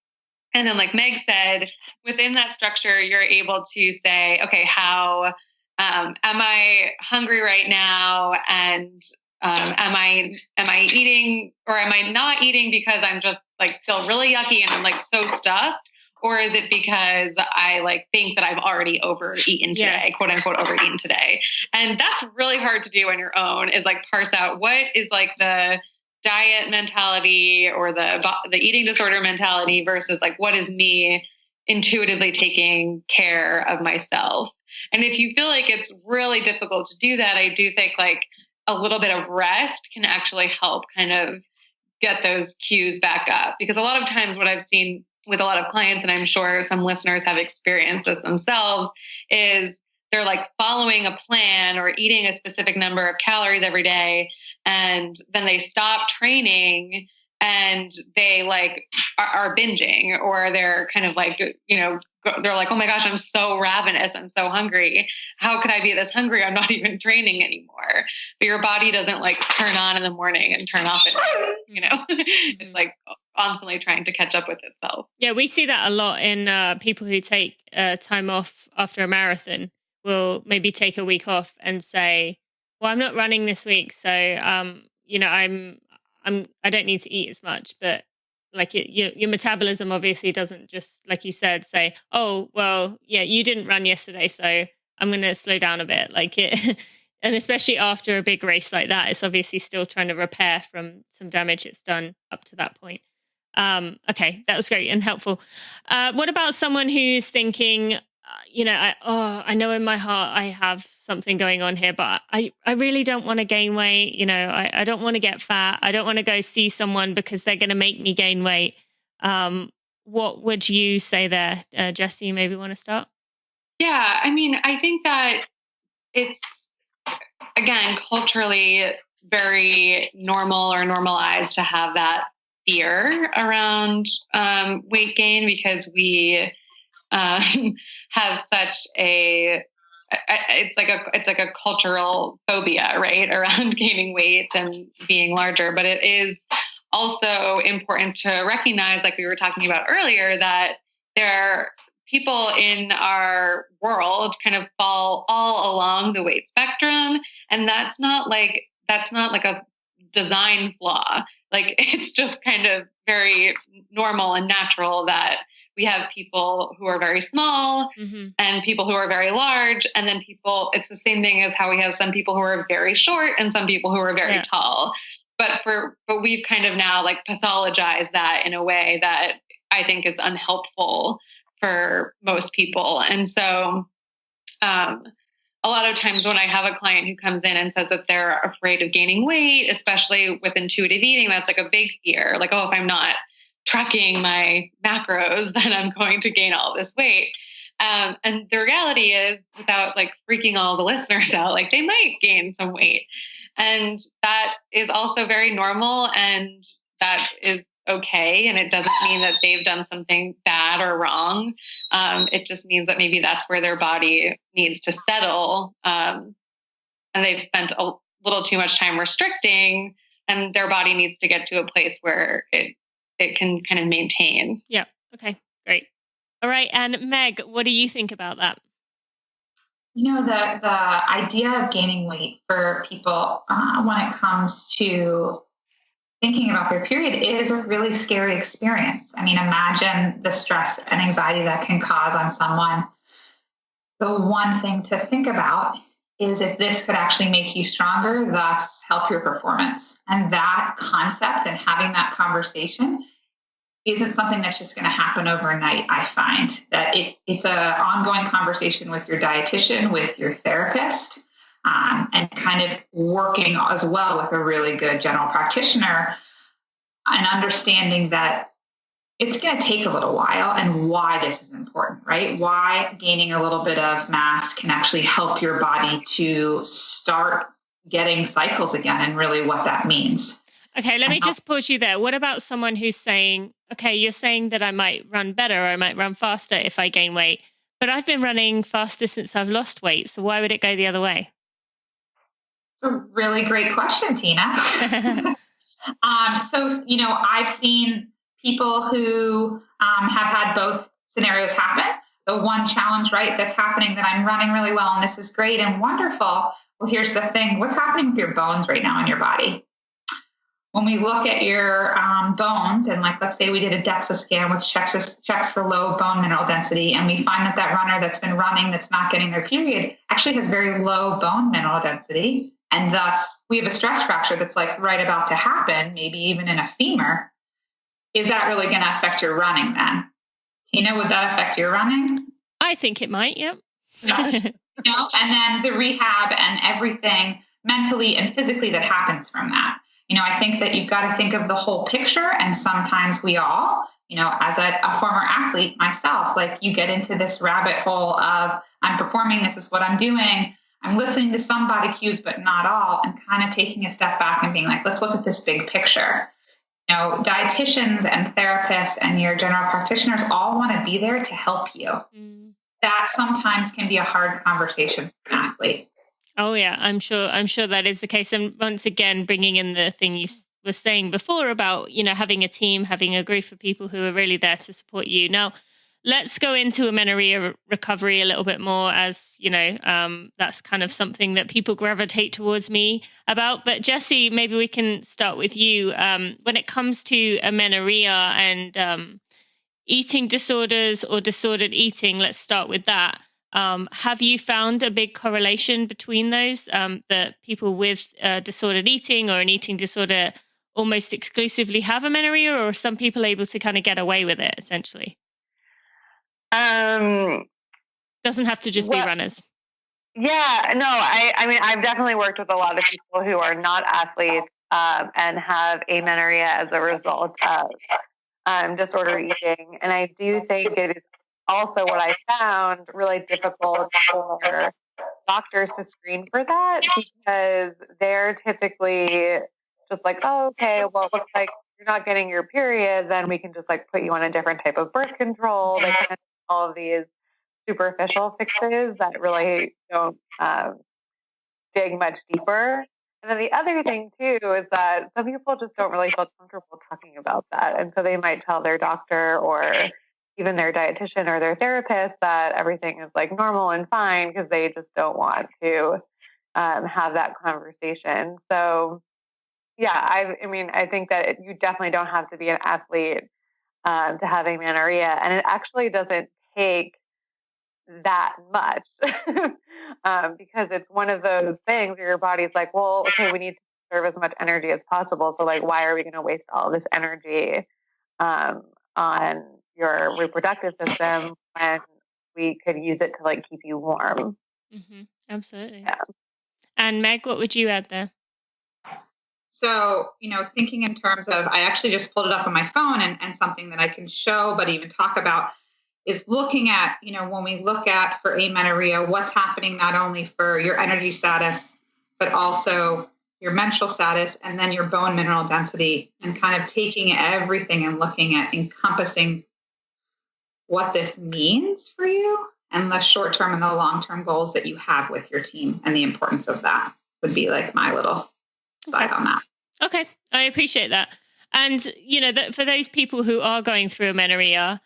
And then like Meg said, within that structure, you're able to say, okay, how am I hungry right now? And am I eating or am I not eating because I'm just like feel really yucky and I'm like so stuffed? Or is it because I like think that I've already overeaten today, yes, quote unquote overeaten today? And that's really hard to do on your own, is like parse out what is like the diet mentality or the eating disorder mentality versus like what is me intuitively taking care of myself. And if you feel like it's really difficult to do that, I do think like a little bit of rest can actually help kind of get those cues back up. Because a lot of times what I've seen with a lot of clients, and I'm sure some listeners have experienced this themselves, is they're like following a plan or eating a specific number of calories every day. And then they stop training and they like are binging, or they're kind of like, they're like, oh my gosh, I'm so ravenous. I'm so hungry. How could I be this hungry? I'm not even training anymore. But your body doesn't like turn on in the morning and turn off at night, It's like constantly trying to catch up with itself. Yeah, we see that a lot in people who take time off after a marathon. Will maybe take a week off and say, well, I'm not running this week, so you know, I don't need to eat as much. But like your metabolism obviously doesn't just, like you said, say, oh, well, yeah, you didn't run yesterday, so I'm going to slow down a bit. Like it, and especially after a big race like that, it's obviously still trying to repair from some damage it's done up to that point. Okay, that was great and helpful. What about someone who's thinking, you know, I know in my heart I have something going on here, but I really don't want to gain weight. You know, I don't want to get fat. I don't want to go see someone because they're going to make me gain weight. What would you say there? Jessi, you maybe want to start? Yeah, I mean, I think that it's, again, culturally very normal or normalized to have that fear around weight gain, because we have such a, it's like a cultural phobia, right, around gaining weight and being larger. But it is also important to recognize, like we were talking about earlier, that there are people in our world kind of fall all along the weight spectrum. And that's not like a design flaw. Like, it's just kind of very normal and natural that we have people who are very small and people who are very large. And then it's the same thing as how we have some people who are very short and some people who are very tall. But we've kind of now like pathologized that in a way that I think is unhelpful for most people. And so a lot of times when I have a client who comes in and says that they're afraid of gaining weight, especially with intuitive eating, that's like a big fear. Like, oh, if I'm not tracking my macros, then I'm going to gain all this weight. And the reality is, without like freaking all the listeners out, like they might gain some weight. And that is also very normal, and that is okay. And it doesn't mean that they've done something bad or wrong. It just means that maybe that's where their body needs to settle. And they've spent a little too much time restricting, and their body needs to get to a place where it can kind of maintain. Yeah. Okay, great. All right. And Meg, what do you think about that? You know, the idea of gaining weight for people when it comes to thinking about their period is a really scary experience. I mean, imagine the stress and anxiety that can cause on someone. The one thing to think about is if this could actually make you stronger, thus help your performance. And that concept and having that conversation isn't something that's just going to happen overnight. I find that it's an ongoing conversation with your dietitian, with your therapist, and kind of working as well with a really good general practitioner, and understanding that it's going to take a little while and why this is important, right? Why gaining a little bit of mass can actually help your body to start getting cycles again, and really what that means. Okay, let me just pause you there. What about someone who's saying, okay, you're saying that I might run better or I might run faster if I gain weight, but I've been running faster since I've lost weight, so why would it go the other way? It's a really great question, Tina. So, you know, I've seen people who have had both scenarios happen. The one challenge, right, that's happening, that I'm running really well and this is great and wonderful. Well, here's the thing. What's happening with your bones right now in your body? When we look at your bones, and like, let's say we did a DEXA scan, which checks for low bone mineral density, and we find that runner that's been running, that's not getting their period, actually has very low bone mineral density. And thus we have a stress fracture that's like right about to happen, maybe even in a femur. Is that really going to affect your running then? Tina, would that affect your running? I think it might, yeah. And then the rehab and everything mentally and physically that happens from that. You know, I think that you've got to think of the whole picture. And sometimes we all, you know, as a former athlete myself, like you get into this rabbit hole of I'm performing, this is what I'm doing. I'm listening to some body cues, but not all, and kind of taking a step back and being like, let's look at this big picture. You know, dietitians and therapists and your general practitioners all want to be there to help you. That sometimes can be a hard conversation for an athlete. Oh yeah, I'm sure that is the case. And once again, bringing in the thing you was saying before about, having a team, having a group of people who are really there to support you. Now, let's go into amenorrhea recovery a little bit more, as, that's kind of something that people gravitate towards me about. But Jessi, maybe we can start with you. When it comes to amenorrhea and eating disorders or disordered eating, let's start with that. Have you found a big correlation between those, that people with disordered eating or an eating disorder almost exclusively have amenorrhea, or are some people able to kind of get away with it, essentially? Doesn't have to just be runners. Yeah, no, I mean, I've definitely worked with a lot of people who are not athletes and have amenorrhea as a result of disordered eating. And I do think it is also what I found really difficult for doctors to screen for that, because they're typically just like, oh, okay, well, it looks like you're not getting your period, then we can just like put you on a different type of birth control. They can all of these superficial fixes that really don't dig much deeper. And then the other thing too is that some people just don't really feel comfortable talking about that. And so they might tell their doctor or even their dietitian or their therapist that everything is like normal and fine, because they just don't want to have that conversation. So yeah, I think that you definitely don't have to be an athlete to have amenorrhea, and it actually doesn't take that much because it's one of those things where your body's like, well, okay, we need to conserve as much energy as possible. So like, why are we going to waste all this energy on your reproductive system when we could use it to like keep you warm? Mm-hmm. Absolutely. Yeah. And Meg, what would you add there? So, thinking in terms of, I actually just pulled it up on my phone, and something that I can show, but even talk about, is looking at, when we look at for amenorrhea, what's happening not only for your energy status, but also your menstrual status, and then your bone mineral density, and kind of taking everything and looking at encompassing what this means for you and the short-term and the long-term goals that you have with your team, and the importance of that would be like my little side on that. Okay. I appreciate that. And, that for those people who are going through amenorrhea,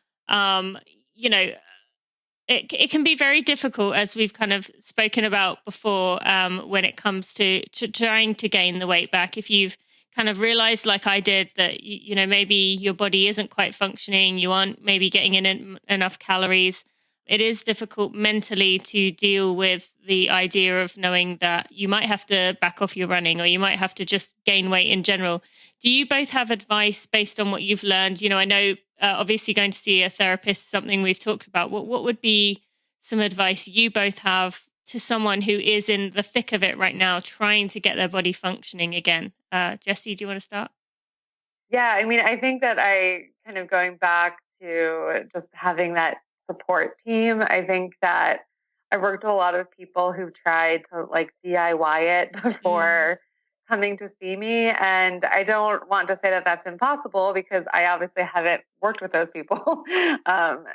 it can be very difficult, as we've kind of spoken about before, when it comes to trying to gain the weight back. If you've kind of realized, like I did, that, maybe your body isn't quite functioning, you aren't maybe getting in enough calories, it is difficult mentally to deal with the idea of knowing that you might have to back off your running, or you might have to just gain weight in general. Do you both have advice based on what you've learned? I know obviously going to see a therapist is something we've talked about. What would be some advice you both have to someone who is in the thick of it right now, trying to get their body functioning again? Jessi, do you want to start? Yeah, I think that I kind of going back to just having that support team. I think that I worked with a lot of people who've tried to like DIY it before coming to see me. And I don't want to say that that's impossible, because I obviously haven't worked with those people. But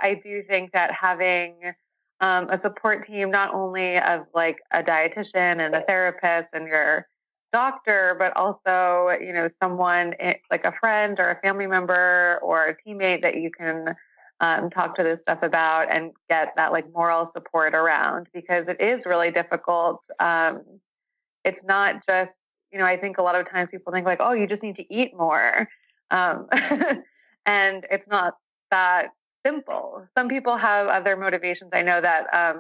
I do think that having a support team, not only of like a dietitian and a therapist and your doctor, but also, someone like a friend or a family member or a teammate that you can talk to this stuff about and get that like moral support around, because it is really difficult. It's not just, I think a lot of times people think like, oh, you just need to eat more. And it's not that simple. Some people have other motivations. I know that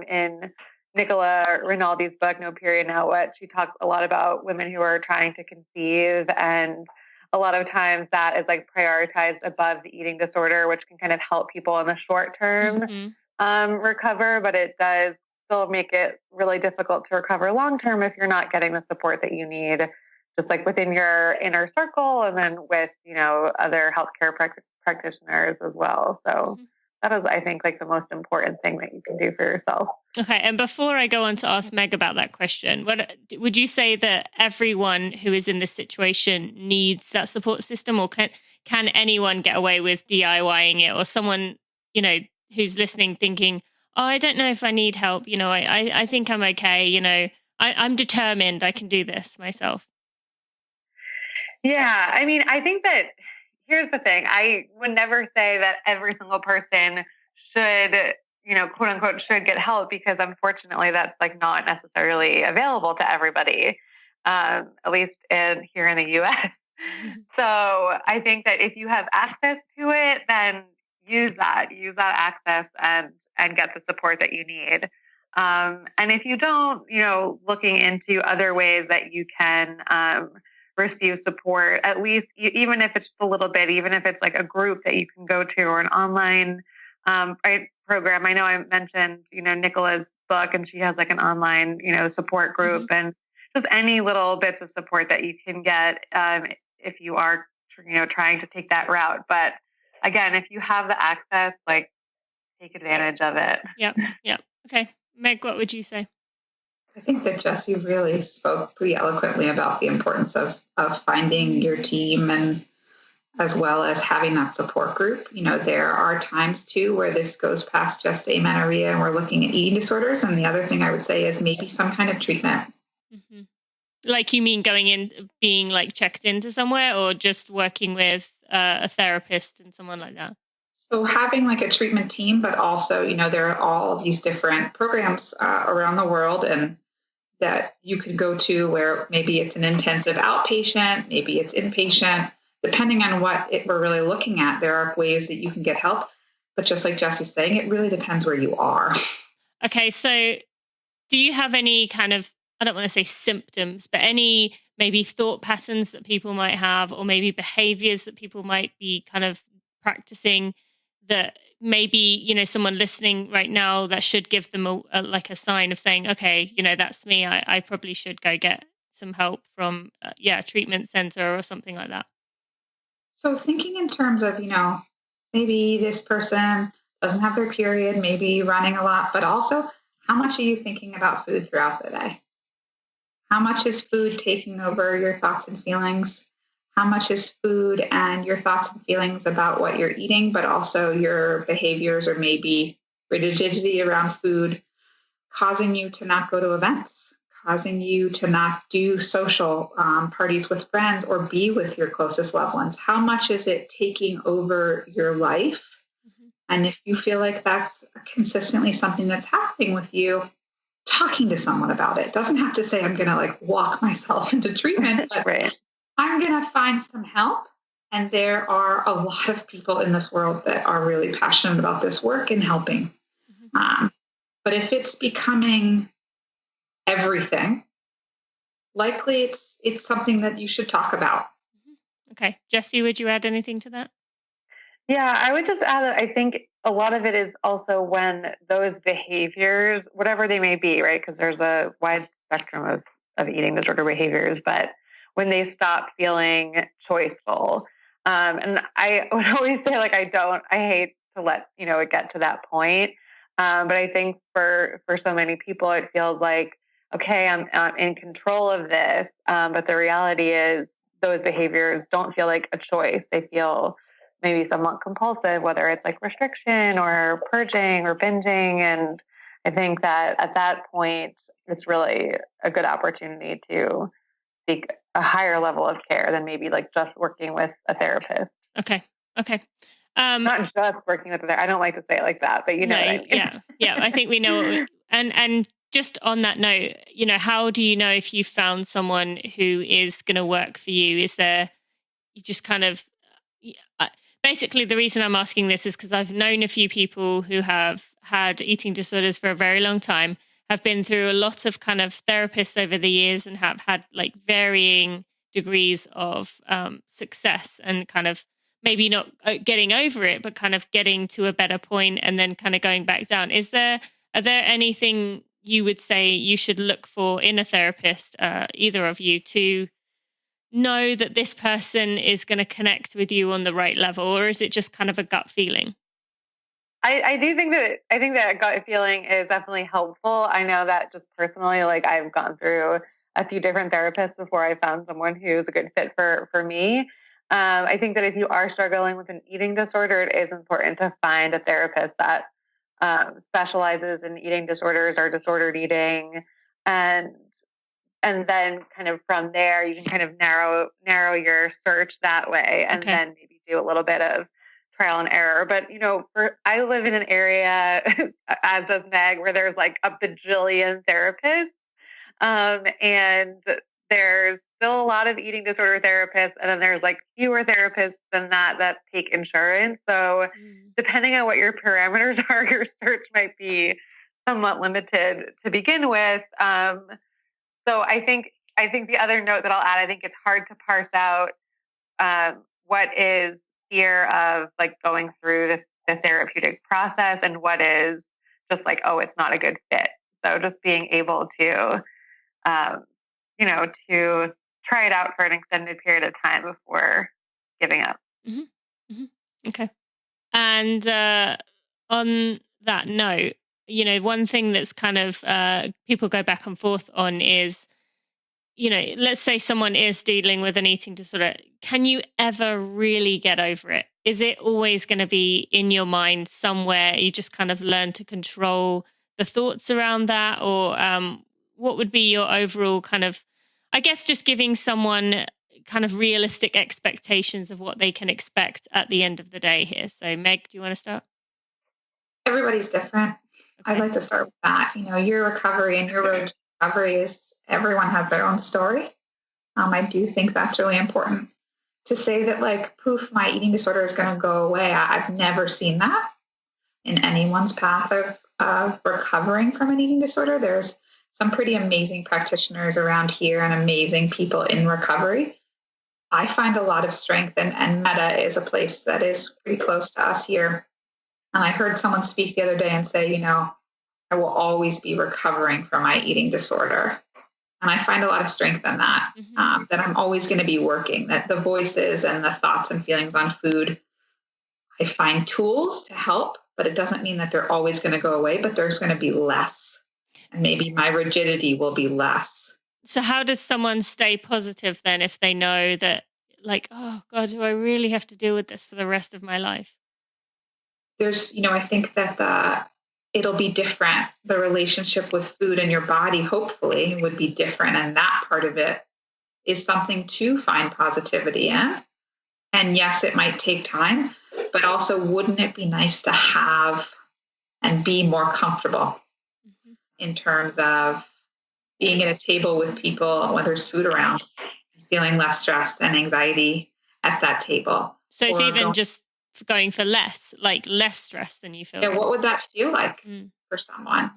in Nicola Rinaldi's book, No Period, Now What, she talks a lot about women who are trying to conceive, and a lot of times that is like prioritized above the eating disorder, which can kind of help people in the short term recover, but it does still make it really difficult to recover long term if you're not getting the support that you need, just like within your inner circle, and then with, other healthcare practitioners as well. So that is, I think, like the most important thing that you can do for yourself. Okay. And before I go on to ask Meg about that question, would you say that everyone who is in this situation needs that support system, or can anyone get away with DIYing it? Or someone, who's listening thinking, oh, I don't know if I need help. I think I'm okay. I'm determined I can do this myself? Yeah. I mean, I think that here's the thing. I would never say that every single person should, quote unquote, should get help, because unfortunately that's like not necessarily available to everybody, at least here in the US. So I think that if you have access to it, then use that access and get the support that you need. And if you don't, looking into other ways that you can receive support, at least even if it's just a little bit, even if it's like a group that you can go to or an online program. I know I mentioned, Nicola's book, and she has like an online, support group, and just any little bits of support that you can get if you are, trying to take that route. But again, if you have the access, like, take advantage of it. Yep. Okay. Meg, what would you say? I think that Jessi really spoke pretty eloquently about the importance of finding your team, and as well as having that support group. There are times too where this goes past just amenorrhea and we're looking at eating disorders. And the other thing I would say is maybe some kind of treatment. Mm-hmm. Like, you mean going in, being like checked into somewhere, or just working with a therapist and someone like that? So having like a treatment team, but also, there are all these different programs around the world, and that you can go to where maybe it's an intensive outpatient, maybe it's inpatient, depending on what we're really looking at. There are ways that you can get help. But just like Jessi's saying, it really depends where you are. Okay, so do you have any kind of, I don't want to say symptoms, but any maybe thought patterns that people might have, or maybe behaviors that people might be kind of practicing that maybe, someone listening right now that should give them a sign of saying, okay, that's me. I probably should go get some help from a treatment center or something like that. So thinking in terms of, maybe this person doesn't have their period, maybe running a lot, but also how much are you thinking about food throughout the day? How much is food taking over your thoughts and feelings? How much is food and your thoughts and feelings about what you're eating, but also your behaviors or maybe rigidity around food causing you to not go to events, causing you to not do social parties with friends or be with your closest loved ones? How much is it taking over your life? Mm-hmm. And if you feel like that's consistently something that's happening with you, talking to someone about it. Doesn't have to say I'm going to walk myself into treatment, but right. I'm going to find some help. And there are a lot of people in this world that are really passionate about this work and helping. Mm-hmm. But if it's becoming everything, likely it's something that you should talk about. Okay. Jessi, would you add anything to that? Yeah, I would just add that I think a lot of it is also when those behaviors, whatever they may be, right? Because there's a wide spectrum of eating disorder behaviors, but when they stop feeling choiceful. And I would always say, I hate to let, it get to that point. But I think for so many people, it feels like, okay, I'm in control of this. But the reality is those behaviors don't feel like a choice. They feel maybe somewhat compulsive, whether it's like restriction or purging or binging. And I think that at that point, it's really a good opportunity to seek a higher level of care than maybe just working with a therapist. Okay. Not just working with a therapist. I don't like to say it like that, but what I mean. Yeah. I think we know. And just on that note, how do you know if you found someone who is going to work for you? Is there, you just kind of, basically the reason I'm asking this is because I've known a few people who have had eating disorders for a very long time, have been through a lot of kind of therapists over the years, and have had varying degrees of success, and kind of maybe not getting over it, but kind of getting to a better point and then kind of going back down. Are there anything you would say you should look for in a therapist, either of you, to know that this person is going to connect with you on the right level, or is it just kind of a gut feeling? I think that gut feeling is definitely helpful. I know that just personally, I've gone through a few different therapists before I found someone who's a good fit for me. I think that if you are struggling with an eating disorder, it is important to find a therapist that specializes in eating disorders or disordered eating. And and then kind of from there, you can kind of narrow your search that way, and then maybe do a little bit of trial and error. But, I live in an area, as does Meg, where there's like a bajillion therapists. And there's still a lot of eating disorder therapists. And then there's like fewer therapists than that take insurance. So depending on what your parameters are, your search might be somewhat limited to begin with. So I think the other note that I'll add, I think it's hard to parse out what is fear of like going through the therapeutic process and what is just like, oh, it's not a good fit. So just being able to, to try it out for an extended period of time before giving up. Mm-hmm. Mm-hmm. Okay. And on that note, one thing that's kind of people go back and forth on is, let's say someone is dealing with an eating disorder. Can you ever really get over it? Is it always going to be in your mind somewhere? You just kind of learn to control the thoughts around that? Or what would be your overall kind of, I guess, just giving someone kind of realistic expectations of what they can expect at the end of the day here? So Meg, do you want to start? Everybody's different. I'd like to start with that. Your recovery and your road to recovery is, everyone has their own story. I do think that's really important to say that, like, poof, my eating disorder is going to go away. I've never seen that in anyone's path of recovering from an eating disorder. There's some pretty amazing practitioners around here and amazing people in recovery. I find a lot of strength, and Meta is a place that is pretty close to us here. And I heard someone speak the other day and say, I will always be recovering from my eating disorder. And I find a lot of strength in that, that I'm always going to be working, that the voices and the thoughts and feelings on food, I find tools to help, but it doesn't mean that they're always going to go away, but there's going to be less. And maybe my rigidity will be less. So how does someone stay positive then if they know that, like, oh God, do I really have to deal with this for the rest of my life? There's, I think that it'll be different. The relationship with food and your body, hopefully, would be different. And that part of it is something to find positivity in. And yes, it might take time, but also wouldn't it be nice to have and be more comfortable in terms of being at a table with people when there's food around, feeling less stress and anxiety at that table. So it's even just going for less stress than you feel. Yeah, what would that feel like for someone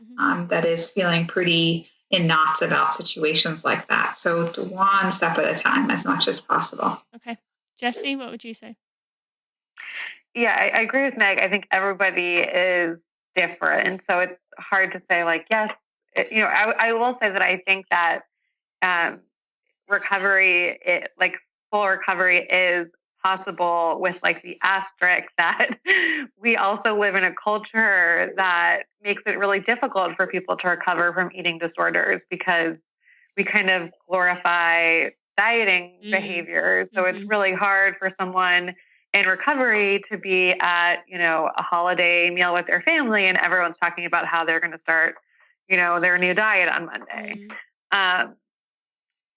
that is feeling pretty in knots about situations like that? So to one step at a time as much as possible. Okay. Jessi, what would you say? Yeah, I agree with Meg. I think everybody is different. So it's hard to say like, yes, I will say that I think that recovery, full recovery is possible with like the asterisk that we also live in a culture that makes it really difficult for people to recover from eating disorders because we kind of glorify dieting behaviors. So it's really hard for someone in recovery to be at, a holiday meal with their family and everyone's talking about how they're going to start, their new diet on Monday.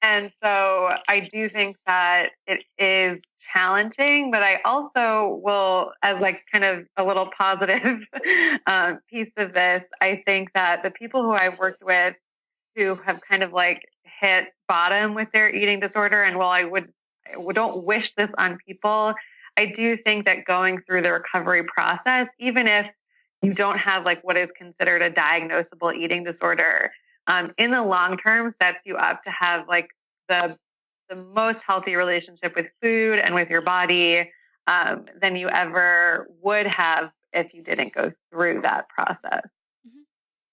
And so I do think that it is challenging, but I also will, as like kind of a little positive piece of this, I think that the people who I've worked with who have kind of like hit bottom with their eating disorder, and while I don't wish this on people, I do think that going through the recovery process, even if you don't have like what is considered a diagnosable eating disorder, in the long term sets you up to have like the most healthy relationship with food and with your body than you ever would have if you didn't go through that process.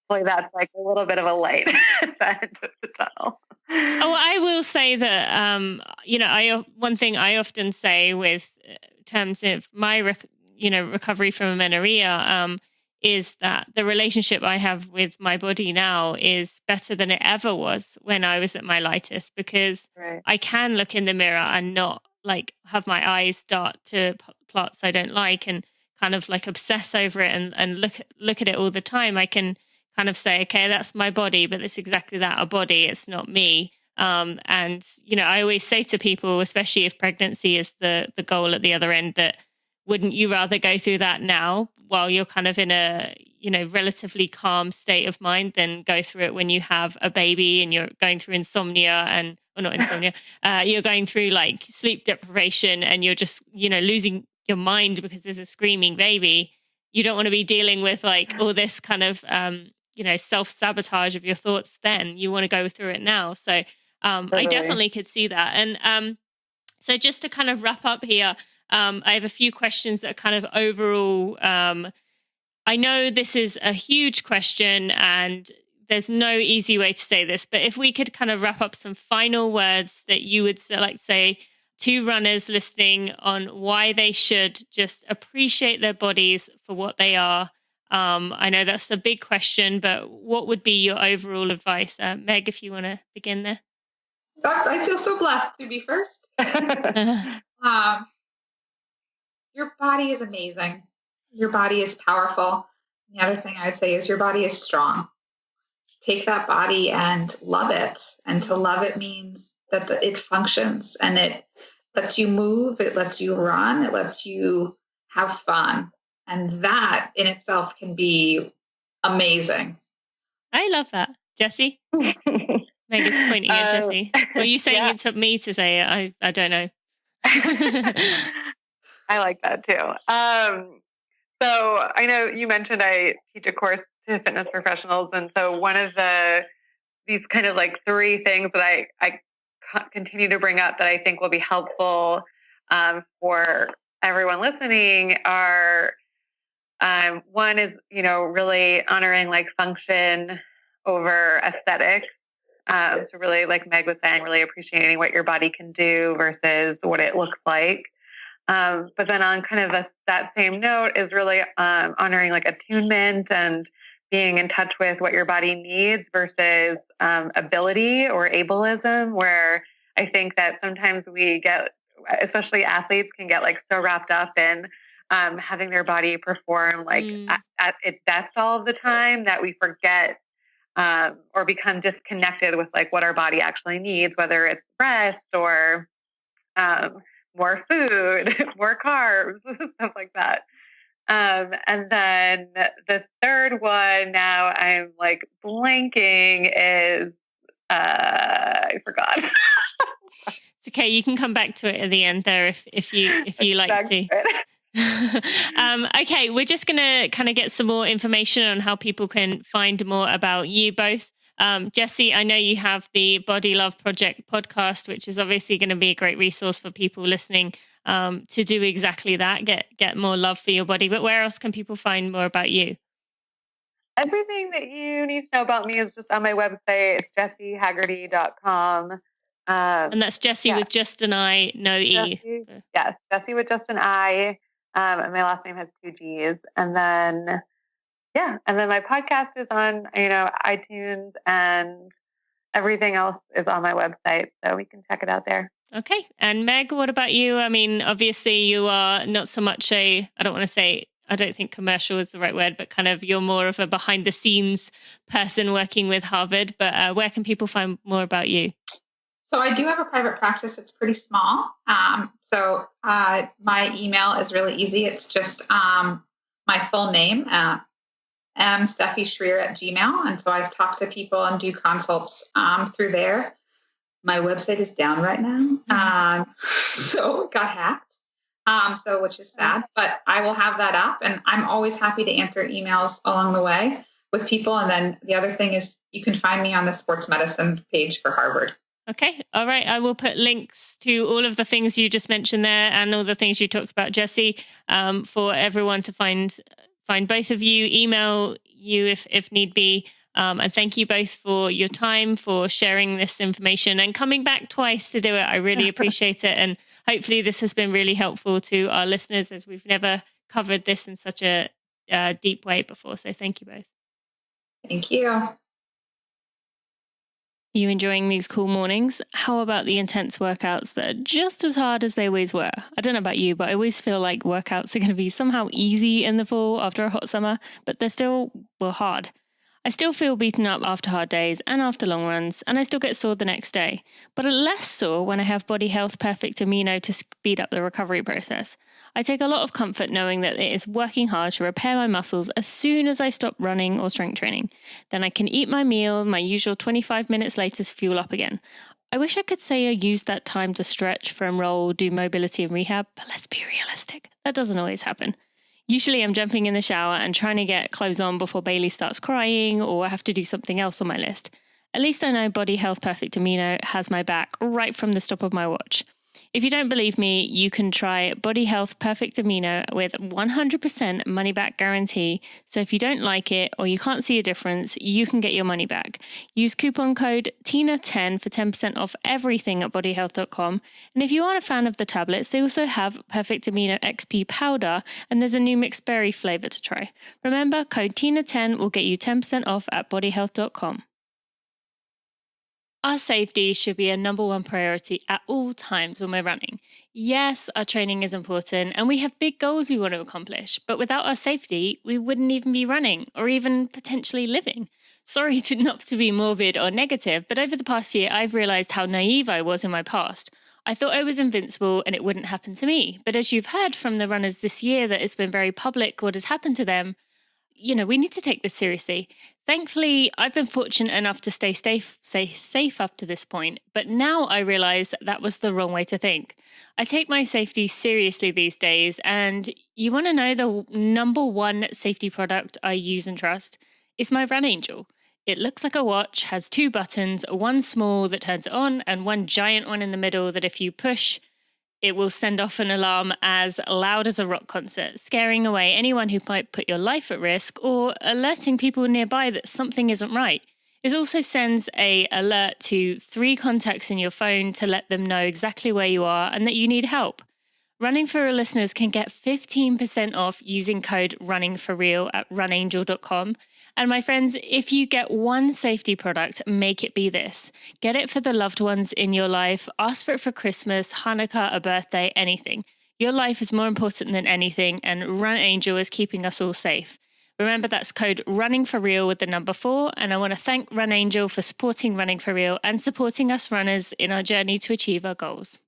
Hopefully that's like a little bit of a light at the end of the tunnel. Oh, I will say that, one thing I often say with terms of my, recovery from amenorrhea, is that the relationship I have with my body now is better than it ever was when I was at my lightest, because I can look in the mirror and not like have my eyes start to plots I don't like and kind of like obsess over it and look at it all the time. I can kind of say, okay, that's my body, but it's exactly that, a body. It's not me. And, I always say to people, especially if pregnancy is the goal at the other end, that wouldn't you rather go through that now while you're kind of in a, relatively calm state of mind than go through it when you have a baby and you're going through insomnia not insomnia, you're going through like sleep deprivation and you're just, losing your mind because there's a screaming baby. You don't want to be dealing with like all this kind of, self-sabotage of your thoughts then. You want to go through it now. So I definitely could see that. And so just to kind of wrap up here, I have a few questions that are kind of overall. I know this is a huge question and there's no easy way to say this, but if we could kind of wrap up some final words that you would say to runners listening on why they should just appreciate their bodies for what they are. I know that's a big question, but what would be your overall advice? Meg, if you want to begin there. I feel so blessed to be first. Your body is amazing. Your body is powerful. The other thing I would say is your body is strong. Take that body and love it. And to love it means that it functions and it lets you move, it lets you run, it lets you have fun. And that in itself can be amazing. I love that. Jessi? Meg is pointing at Jessi. Were you saying it to me to say it? I don't know. I like that too. So I know you mentioned I teach a course to fitness professionals. And so one of these kind of like three things that I continue to bring up that I think will be helpful for everyone listening are, one is, really honoring like function over aesthetics. So really, like Meg was saying, really appreciating what your body can do versus what it looks like. But then on kind of that same note is really honoring like attunement and being in touch with what your body needs versus ability or ableism, where I think that sometimes we get, especially athletes, can get like so wrapped up in having their body perform like at its best all of the time that we forget or become disconnected with like what our body actually needs, whether it's rest or more food, more carbs, stuff like that. And then the third one, now I'm like blanking, is I forgot. It's okay. You can come back to it at the end there if you like to. Okay, we're just going to kind of get some more information on how people can find more about you both. Jessi, I know you have the Body Love Project podcast, which is obviously going to be a great resource for people listening to do exactly that, get more love for your body. But where else can people find more about you? Everything that you need to know about me is just on my website. It's jessihaggerty.com. And that's Jessi with just an I, no E. Yes, Jessi with just an I. And my last name has 2 G's. And then my podcast is on, iTunes, and everything else is on my website. So we can check it out there. Okay. And Meg, what about you? I mean, obviously you are not so much I don't think commercial is the right word, but kind of you're more of a behind the scenes person working with Harvard. But where can people find more about you? So I do have a private practice. It's pretty small. So my email is really easy. It's just my full name, Schrier@gmail. And so I've talked to people and do consults through there. My website is down right now. So it got hacked. Which is sad, but I will have that up, and I'm always happy to answer emails along the way with people. And then the other thing is you can find me on the sports medicine page for Harvard. Okay. All right. I will put links to all of the things you just mentioned there and all the things you talked about, Jessi, for everyone to find both of you, email you if need be. And thank you both for your time, for sharing this information and coming back twice to do it. I really appreciate it. And hopefully this has been really helpful to our listeners, as we've never covered this in such a deep way before. So thank you both. Thank you. You enjoying these cool mornings? How about the intense workouts that are just as hard as they always were? I don't know about you, but I always feel like workouts are going to be somehow easy in the fall after a hot summer, but they're still, hard. I still feel beaten up after hard days and after long runs, and I still get sore the next day, but I'm less sore when I have Body Health Perfect Amino to speed up the recovery process. I take a lot of comfort knowing that it is working hard to repair my muscles as soon as I stop running or strength training. Then I can eat my meal my usual 25 minutes later to fuel up again. I wish I could say I used that time to stretch, foam roll, do mobility and rehab, but let's be realistic. That doesn't always happen. Usually I'm jumping in the shower and trying to get clothes on before Bailey starts crying, or I have to do something else on my list. At least I know Body Health Perfect Amino has my back right from the stop of my watch. If you don't believe me, you can try Body Health Perfect Amino with 100% money back guarantee. So if you don't like it or you can't see a difference, you can get your money back. Use coupon code TINA10 for 10% off everything at bodyhealth.com. And if you aren't a fan of the tablets, they also have Perfect Amino XP powder, and there's a new mixed berry flavor to try. Remember, code TINA10 will get you 10% off at bodyhealth.com. Our safety should be a number one priority at all times when we're running. Yes, our training is important and we have big goals we want to accomplish, but without our safety, we wouldn't even be running or even potentially living. Sorry not to be morbid or negative, but over the past year, I've realized how naive I was in my past. I thought I was invincible and it wouldn't happen to me. But as you've heard from the runners this year that it's been very public what has happened to them, we need to take this seriously. Thankfully, I've been fortunate enough to stay safe up to this point, but now I realize that was the wrong way to think. I take my safety seriously these days, and you want to know the number one safety product I use and trust? It's my Run Angel. It looks like a watch, has 2 buttons, one small that turns it on, and one giant one in the middle that if you push, it will send off an alarm as loud as a rock concert, scaring away anyone who might put your life at risk or alerting people nearby that something isn't right. It also sends an alert to 3 contacts in your phone to let them know exactly where you are and that you need help. Running for Real listeners can get 15% off using code RUNNINGFORREAL at runangel.com. And my friends, if you get one safety product, make it be this. Get it for the loved ones in your life. Ask for it for Christmas, Hanukkah, a birthday, anything. Your life is more important than anything, and Run Angel is keeping us all safe. Remember, that's code RUNNINGFORREAL with the number 4. And I want to thank Run Angel for supporting Running for Real and supporting us runners in our journey to achieve our goals.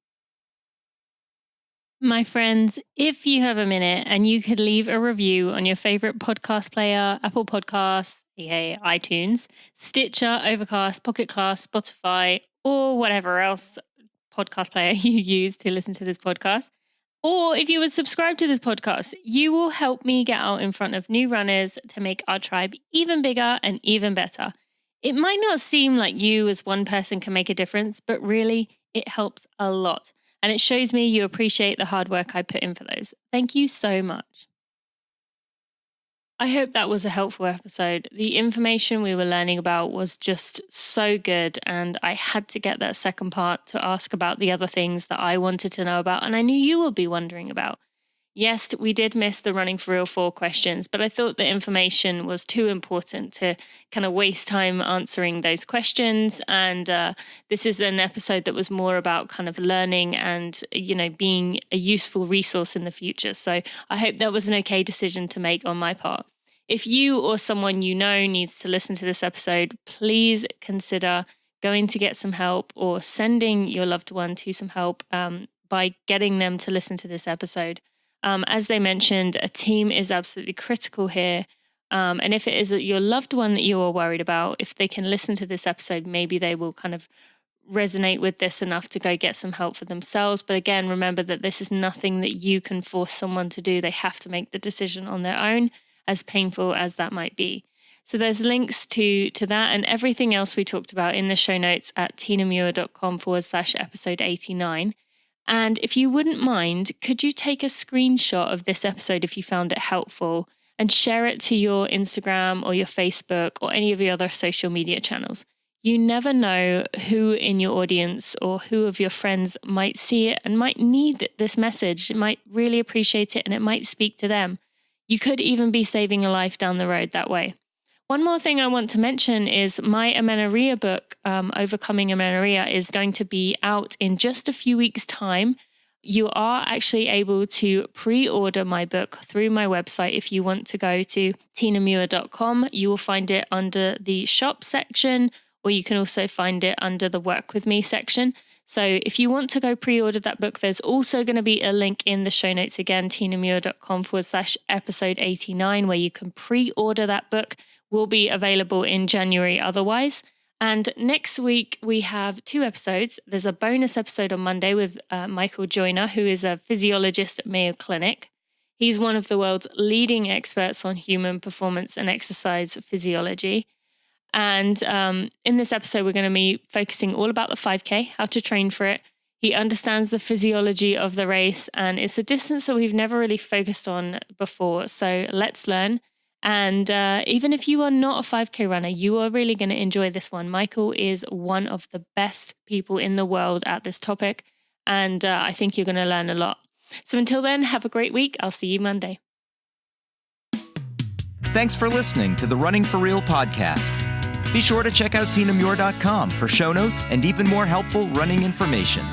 My friends, if you have a minute and you could leave a review on your favorite podcast player, Apple Podcasts, iTunes, Stitcher, Overcast, Pocket Cast, Spotify, or whatever else podcast player you use to listen to this podcast, or if you would subscribe to this podcast, you will help me get out in front of new runners to make our tribe even bigger and even better. It might not seem like you as one person can make a difference, but really it helps a lot. And it shows me you appreciate the hard work I put in for those. Thank you so much. I hope that was a helpful episode. The information we were learning about was just so good, and I had to get that second part to ask about the other things that I wanted to know about and I knew you would be wondering about. Yes, we did miss the Running for Real 4 questions, but I thought the information was too important to kind of waste time answering those questions. And this is an episode that was more about kind of learning and, being a useful resource in the future. So I hope that was an okay decision to make on my part. If you or someone you know needs to listen to this episode, please consider going to get some help or sending your loved one to some help by getting them to listen to this episode. As they mentioned, a team is absolutely critical here. And if it is your loved one that you are worried about, if they can listen to this episode, maybe they will kind of resonate with this enough to go get some help for themselves. But again, remember that this is nothing that you can force someone to do. They have to make the decision on their own, as painful as that might be. So there's links to that and everything else we talked about in the show notes at tinamuir.com/episode 89. And if you wouldn't mind, could you take a screenshot of this episode if you found it helpful and share it to your Instagram or your Facebook or any of your other social media channels? You never know who in your audience or who of your friends might see it and might need this message. It might really appreciate it and it might speak to them. You could even be saving a life down the road that way. One more thing I want to mention is my amenorrhea book, Overcoming Amenorrhea, is going to be out in just a few weeks' time. You are actually able to pre-order my book through my website. If you want to go to tinamuir.com, you will find it under the shop section, or you can also find it under the work with me section. So if you want to go pre-order that book, there's also going to be a link in the show notes again, tinamuir.com/episode 89, where you can pre-order that book. Will be available in January otherwise. And next week, we have 2 episodes. There's a bonus episode on Monday with Michael Joyner, who is a physiologist at Mayo Clinic. He's one of the world's leading experts on human performance and exercise physiology. And in this episode, we're going to be focusing all about the 5K, how to train for it. He understands the physiology of the race, and it's a distance that we've never really focused on before. So let's learn. And even if you are not a 5K runner, you are really going to enjoy this one. Michael is one of the best people in the world at this topic, and I think you're going to learn a lot. So until then, have a great week. I'll see you Monday. Thanks for listening to the Running for Real podcast. Be sure to check out tinamuir.com for show notes and even more helpful running information.